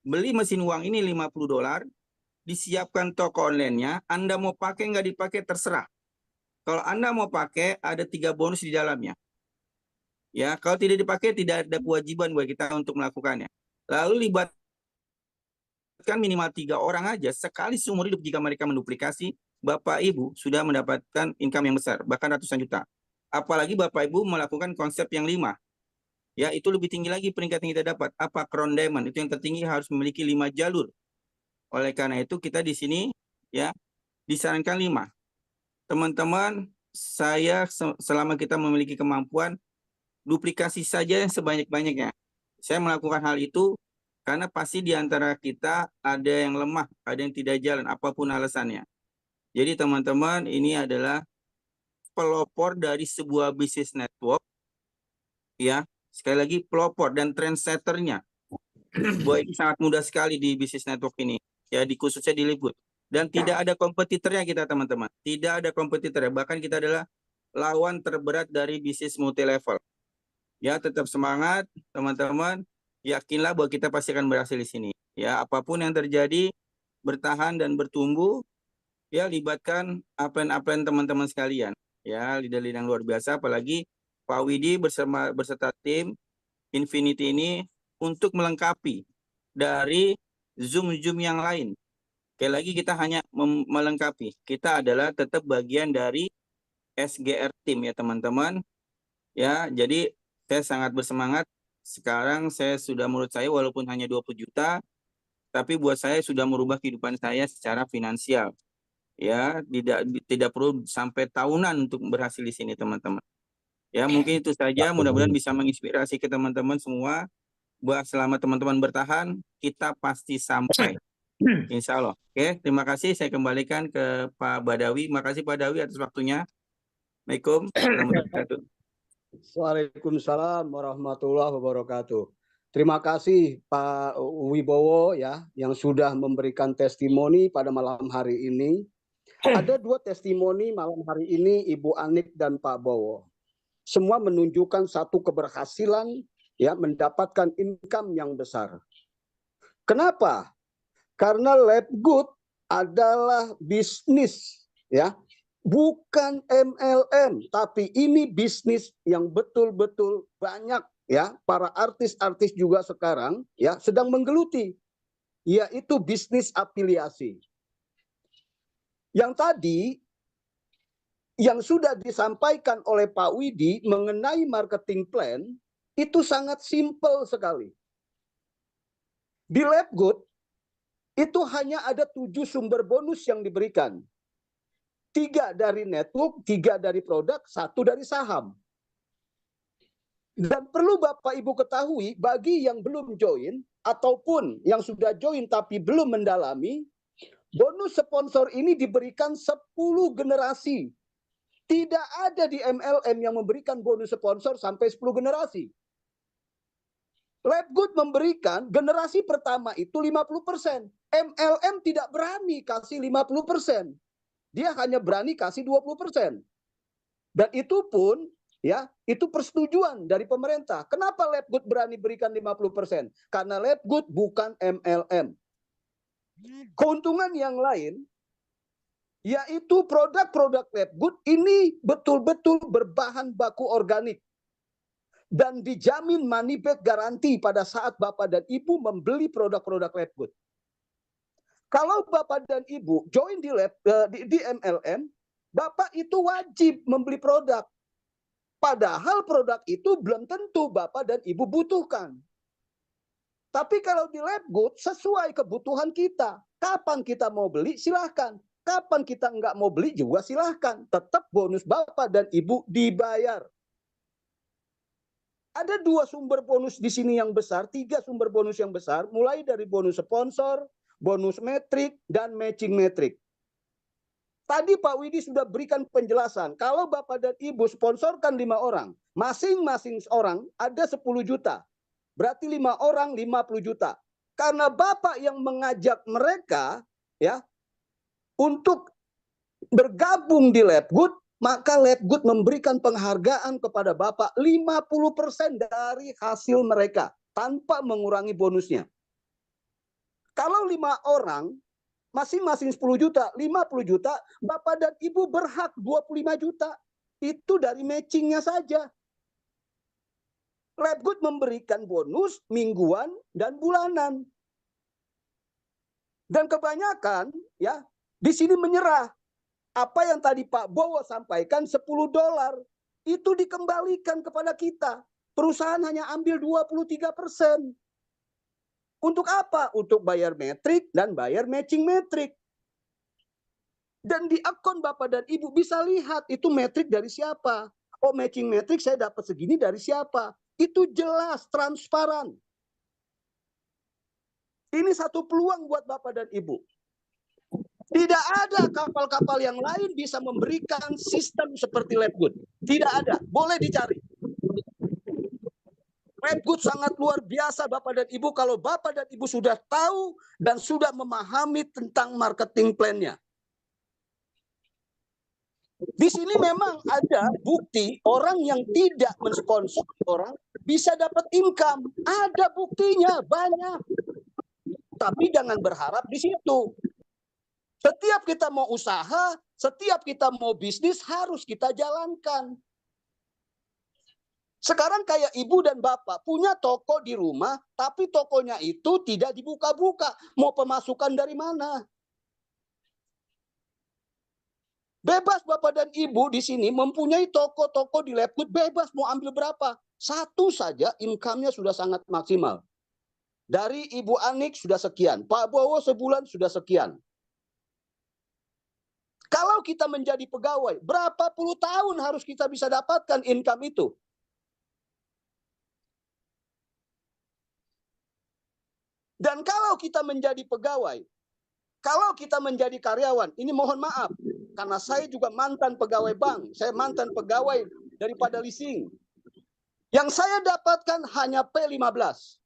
beli mesin uang ini $50, disiapkan toko online-nya, Anda mau pakai nggak dipakai terserah. Kalau Anda mau pakai, ada 3 bonus di dalamnya. Ya, kalau tidak dipakai, tidak ada kewajiban buat kita untuk melakukannya. Lalu libatkan minimal 3 orang aja, sekali seumur hidup jika mereka menduplikasi, Bapak Ibu sudah mendapatkan income yang besar, bahkan ratusan juta. Apalagi Bapak Ibu melakukan konsep yang 5. Ya, itu lebih tinggi lagi peringkat yang kita dapat. Apa Crown Diamond? Itu yang tertinggi harus memiliki 5 jalur. Oleh karena itu kita di sini ya disarankan 5. Teman-teman, saya selama kita memiliki kemampuan duplikasi saja yang sebanyak-banyaknya. Saya melakukan hal itu karena pasti di antara kita ada yang lemah, ada yang tidak jalan, apapun alasannya. Jadi teman-teman, ini adalah pelopor dari sebuah bisnis network. Ya, sekali lagi pelopor dan trendsetternya. Bahwa ini sangat mudah sekali di bisnis network ini. Ya, khususnya di Liquid. Dan tidak ada kompetitornya kita teman-teman. Tidak ada kompetitornya. Bahkan kita adalah lawan terberat dari bisnis multi level. Ya, tetap semangat teman-teman. Yakinlah bahwa kita pasti akan berhasil di sini. Ya, apapun yang terjadi, bertahan dan bertumbuh. Ya, libatkan upline teman-teman sekalian. Ya, leader-leader yang luar biasa. Apalagi Pak Widi berserta tim Infinity ini untuk melengkapi dari Zoom yang lain. Sekali lagi kita hanya melengkapi. Kita adalah tetap bagian dari SGR Team ya teman-teman. Ya, jadi Saya sangat bersemangat. Sekarang saya sudah, menurut saya walaupun hanya 20 juta, tapi buat saya sudah merubah kehidupan saya secara finansial. Ya, tidak perlu sampai tahunan untuk berhasil di sini, teman-teman. Ya, mungkin itu saja. Mudah-mudahan bisa menginspirasi ke teman-teman semua. Buat selama teman-teman bertahan, kita pasti sampai. Insya Allah. Oke, terima kasih. Saya kembalikan ke Pak Badawi. Makasih Pak Badawi atas waktunya. Assalamualaikum warahmatullahi wabarakatuh. Waalaikumsalam warahmatullahi wabarakatuh. Terima kasih Pak Wibowo ya yang sudah memberikan testimoni pada malam hari ini. Ada 2 testimoni malam hari ini, Ibu Anik dan Pak Bowo. Semua menunjukkan satu keberhasilan ya mendapatkan income yang besar. Kenapa? Karena Labgood adalah bisnis ya, bukan MLM, tapi ini bisnis yang betul-betul banyak ya para artis-artis juga sekarang ya sedang menggeluti, yaitu bisnis afiliasi. Yang tadi yang sudah disampaikan oleh Pak Widi mengenai marketing plan itu sangat simpel sekali. Di Labgood itu hanya ada 7 sumber bonus yang diberikan. 3 dari network, 3 dari produk, 1 dari saham. Dan perlu Bapak Ibu ketahui, bagi yang belum join ataupun yang sudah join tapi belum mendalami, bonus sponsor ini diberikan 10 generasi. Tidak ada di MLM yang memberikan bonus sponsor sampai 10 generasi. Labgood memberikan generasi pertama itu 50%. MLM tidak berani kasih 50%. Dia hanya berani kasih 20%. Dan itu pun ya, itu persetujuan dari pemerintah. Kenapa Labgood berani berikan 50%? Karena Labgood bukan MLM. Keuntungan yang lain yaitu produk-produk Labgood ini betul-betul berbahan baku organik dan dijamin money back garanti pada saat Bapak dan Ibu membeli produk-produk Labgood. Kalau Bapak dan Ibu join di MLM, Bapak itu wajib membeli produk. Padahal produk itu belum tentu Bapak dan Ibu butuhkan. Tapi kalau di Labgood sesuai kebutuhan kita. Kapan kita mau beli silahkan. Kapan kita nggak mau beli juga silahkan. Tetap bonus Bapak dan Ibu dibayar. Ada 2 sumber bonus di sini yang besar, 3 sumber bonus yang besar, mulai dari bonus sponsor, bonus metrik, dan matching metrik. Tadi Pak Widi sudah berikan penjelasan, kalau Bapak dan Ibu sponsorkan 5 orang, masing-masing orang ada 10 juta. Berarti 5 orang 50 juta. Karena Bapak yang mengajak mereka ya untuk bergabung di Labgood, maka Labgood memberikan penghargaan kepada Bapak 50% dari hasil mereka tanpa mengurangi bonusnya. Kalau 5 orang masing-masing 10 juta, 50 juta, Bapak dan Ibu berhak 25 juta. Itu dari matchingnya saja. Labgood memberikan bonus mingguan dan bulanan. Dan kebanyakan ya di sini menyerah. Apa yang tadi Pak Bowo sampaikan $10 itu dikembalikan kepada kita. Perusahaan hanya ambil 23%. Untuk apa? Untuk bayar metrik dan bayar matching metrik. Dan di akun Bapak dan Ibu bisa lihat itu metrik dari siapa. Oh, matching metrik saya dapat segini dari siapa. Itu jelas, transparan. Ini satu peluang buat Bapak dan Ibu. Tidak ada kapal-kapal yang lain bisa memberikan sistem seperti Labgood. Tidak ada. Boleh dicari. Labgood sangat luar biasa Bapak dan Ibu kalau Bapak dan Ibu sudah tahu dan sudah memahami tentang marketing plan-nya. Di sini memang ada bukti orang yang tidak mensponsor orang bisa dapat income. Ada buktinya banyak. Tapi jangan berharap di situ. Setiap kita mau usaha, setiap kita mau bisnis harus kita jalankan. Sekarang kayak ibu dan bapak punya toko di rumah, tapi tokonya itu tidak dibuka-buka. Mau pemasukan dari mana? Bebas bapak dan ibu di sini mempunyai toko-toko di Labgood, bebas mau ambil berapa. Satu saja income-nya sudah sangat maksimal. Dari Ibu Anik sudah sekian, Pak Bowo sebulan sudah sekian. Kalau kita menjadi pegawai, berapa puluh tahun harus kita bisa dapatkan income itu? Dan kalau kita menjadi pegawai, kalau kita menjadi karyawan, ini mohon maaf, karena saya juga mantan pegawai bank, saya mantan pegawai daripada leasing. Yang saya dapatkan hanya P15.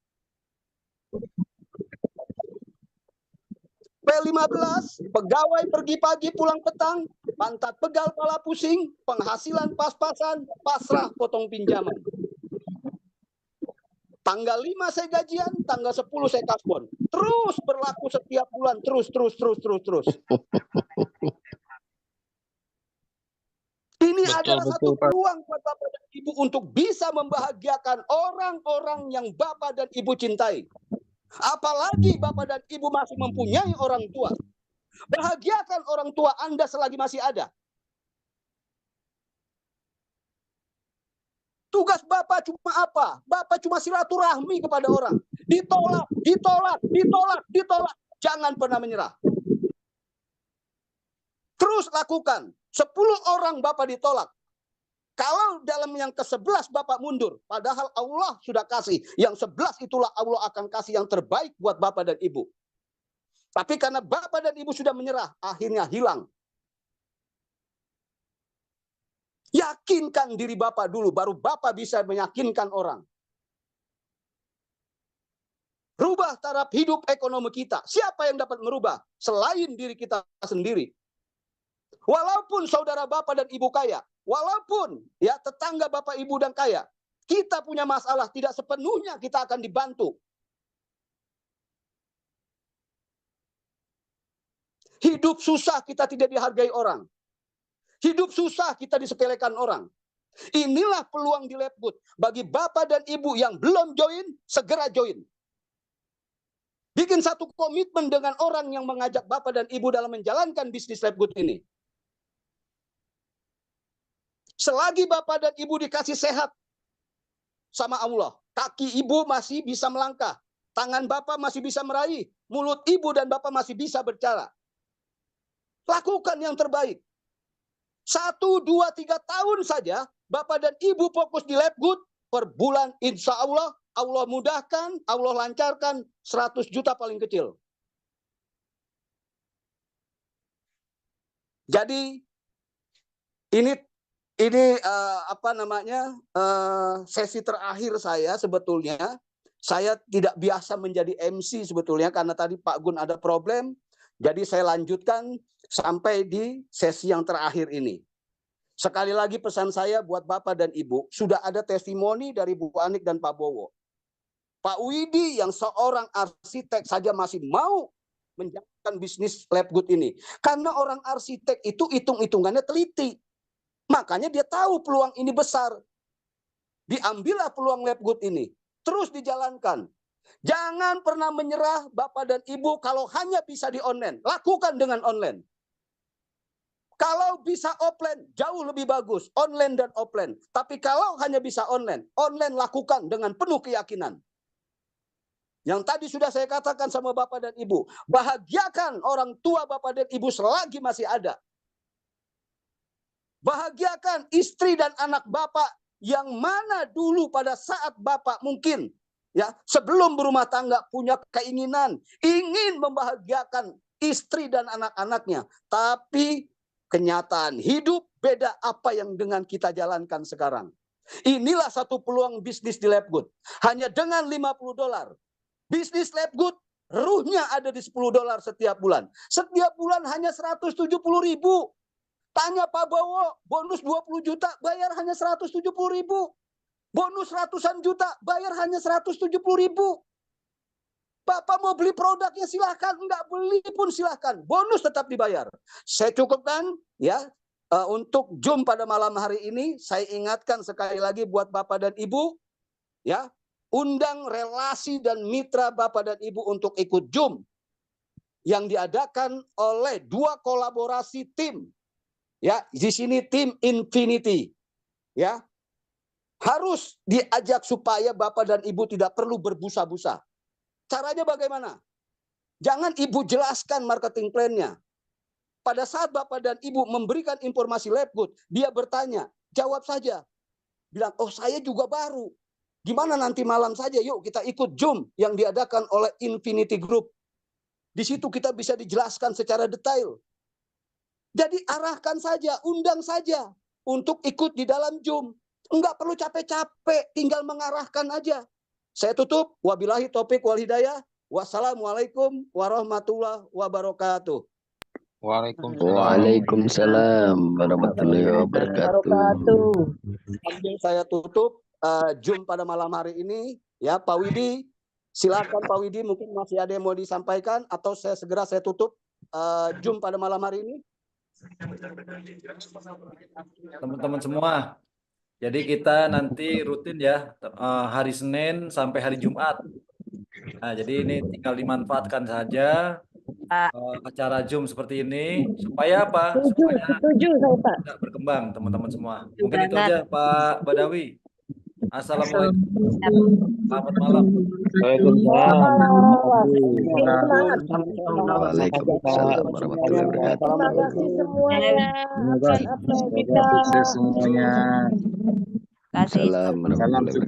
P15, pegawai pergi pagi pulang petang, pantat pegal pala pusing, penghasilan pas-pasan, pasrah potong pinjaman. Tanggal 5 saya gajian, tanggal 10 saya kasbon. Terus berlaku setiap bulan, terus. Ini adalah satu peluang buat Bapak dan Ibu untuk bisa membahagiakan orang-orang yang Bapak dan Ibu cintai. Apalagi Bapak dan Ibu masih mempunyai orang tua. Bahagiakan orang tua Anda selagi masih ada. Tugas Bapak cuma apa? Bapak cuma silaturahmi kepada orang. Ditolak. Jangan pernah menyerah. Terus lakukan. 10 orang Bapak ditolak. Kalau dalam yang ke-11 Bapak mundur, padahal Allah sudah kasih. Yang 11 itulah Allah akan kasih yang terbaik buat Bapak dan Ibu. Tapi karena Bapak dan Ibu sudah menyerah, akhirnya hilang. Yakinkan diri Bapak dulu, baru Bapak bisa meyakinkan orang. Rubah taraf hidup ekonomi kita. Siapa yang dapat merubah? Selain diri kita sendiri. Walaupun saudara Bapak dan Ibu kaya, walaupun ya tetangga Bapak Ibu dan kaya, kita punya masalah, tidak sepenuhnya kita akan dibantu. Hidup susah kita tidak dihargai orang. Hidup susah kita disepelekan orang. Inilah peluang di Labgood. Bagi Bapak dan Ibu yang belum join, segera join. Bikin satu komitmen dengan orang yang mengajak Bapak dan Ibu dalam menjalankan bisnis Labgood ini. Selagi Bapak dan Ibu dikasih sehat sama Allah, kaki Ibu masih bisa melangkah, tangan Bapak masih bisa meraih, mulut Ibu dan Bapak masih bisa berbicara. Lakukan yang terbaik. 1, 2, 3 tahun saja Bapak dan Ibu fokus di Labgood, per bulan insya Allah, Allah mudahkan, Allah lancarkan 100 juta paling kecil. Jadi ini sesi terakhir saya sebetulnya. Saya tidak biasa menjadi MC sebetulnya karena tadi Pak Gun ada problem. Jadi saya lanjutkan sampai di sesi yang terakhir ini. Sekali lagi pesan saya buat Bapak dan Ibu, sudah ada testimoni dari Bu Anik dan Pak Bowo. Pak Widi yang seorang arsitek saja masih mau menjalankan bisnis Labgood ini. Karena orang arsitek itu hitung-hitungannya teliti. Makanya dia tahu peluang ini besar. Diambillah peluang Labgood ini. Terus dijalankan. Jangan pernah menyerah Bapak dan Ibu kalau hanya bisa di online. Lakukan dengan online. Kalau bisa offline, jauh lebih bagus. Online dan offline. Tapi kalau hanya bisa online, online lakukan dengan penuh keyakinan. Yang tadi sudah saya katakan sama Bapak dan Ibu. Bahagiakan orang tua Bapak dan Ibu selagi masih ada. Bahagiakan istri dan anak Bapak yang mana dulu pada saat Bapak mungkin ya sebelum berumah tangga punya keinginan ingin membahagiakan istri dan anak-anaknya, tapi kenyataan hidup beda apa yang dengan kita jalankan sekarang. Inilah satu peluang bisnis di Labgood. Hanya dengan $50. Bisnis Labgood ruhnya ada di $10 setiap bulan. Setiap bulan hanya 170.000. Tanya Pak Bowo, bonus 20 juta, bayar hanya 170.000. Bonus ratusan juta, bayar hanya 170.000. Bapak mau beli produknya silahkan, enggak beli pun silahkan. Bonus tetap dibayar. Saya cukupkan ya untuk Zoom pada malam hari ini. Saya ingatkan sekali lagi buat Bapak dan Ibu, ya undang relasi dan mitra Bapak dan Ibu untuk ikut Zoom yang diadakan oleh 2 kolaborasi tim. Ya, di sini tim Infinity. Ya. Harus diajak supaya Bapak dan Ibu tidak perlu berbusa-busa. Caranya bagaimana? Jangan Ibu jelaskan marketing plan-nya. Pada saat Bapak dan Ibu memberikan informasi Labgood, dia bertanya, jawab saja. Bilang, oh saya juga baru. Gimana nanti malam saja, yuk kita ikut Zoom yang diadakan oleh Infinity Group. Di situ kita bisa dijelaskan secara detail. Jadi arahkan saja, undang saja untuk ikut di dalam Zoom. Enggak perlu capek-capek, tinggal mengarahkan aja. Saya tutup, wabillahi taufik wal hidayah. Wassalamualaikum warahmatullahi wabarakatuh. Waalaikumsalam warahmatullahi wabarakatuh. Sambil saya tutup Zoom pada malam hari ini, ya Pak Widi, silakan Pak Widi, mungkin masih ada yang mau disampaikan atau saya tutup Zoom pada malam hari ini. Teman-teman semua, jadi kita nanti rutin ya hari Senin sampai hari Jumat. Nah, jadi ini tinggal dimanfaatkan saja acara Zoom seperti ini supaya apa? Supaya tidak berkembang, teman-teman semua. Mungkin itu aja Pak Badawi. Assalamualaikum. Selamat malam. Waalaikumsalam warahmatullahi wabarakatuh. Terima kasih semuanya. Akan apa yang kita Salam warahmatullahi wabarakatuh.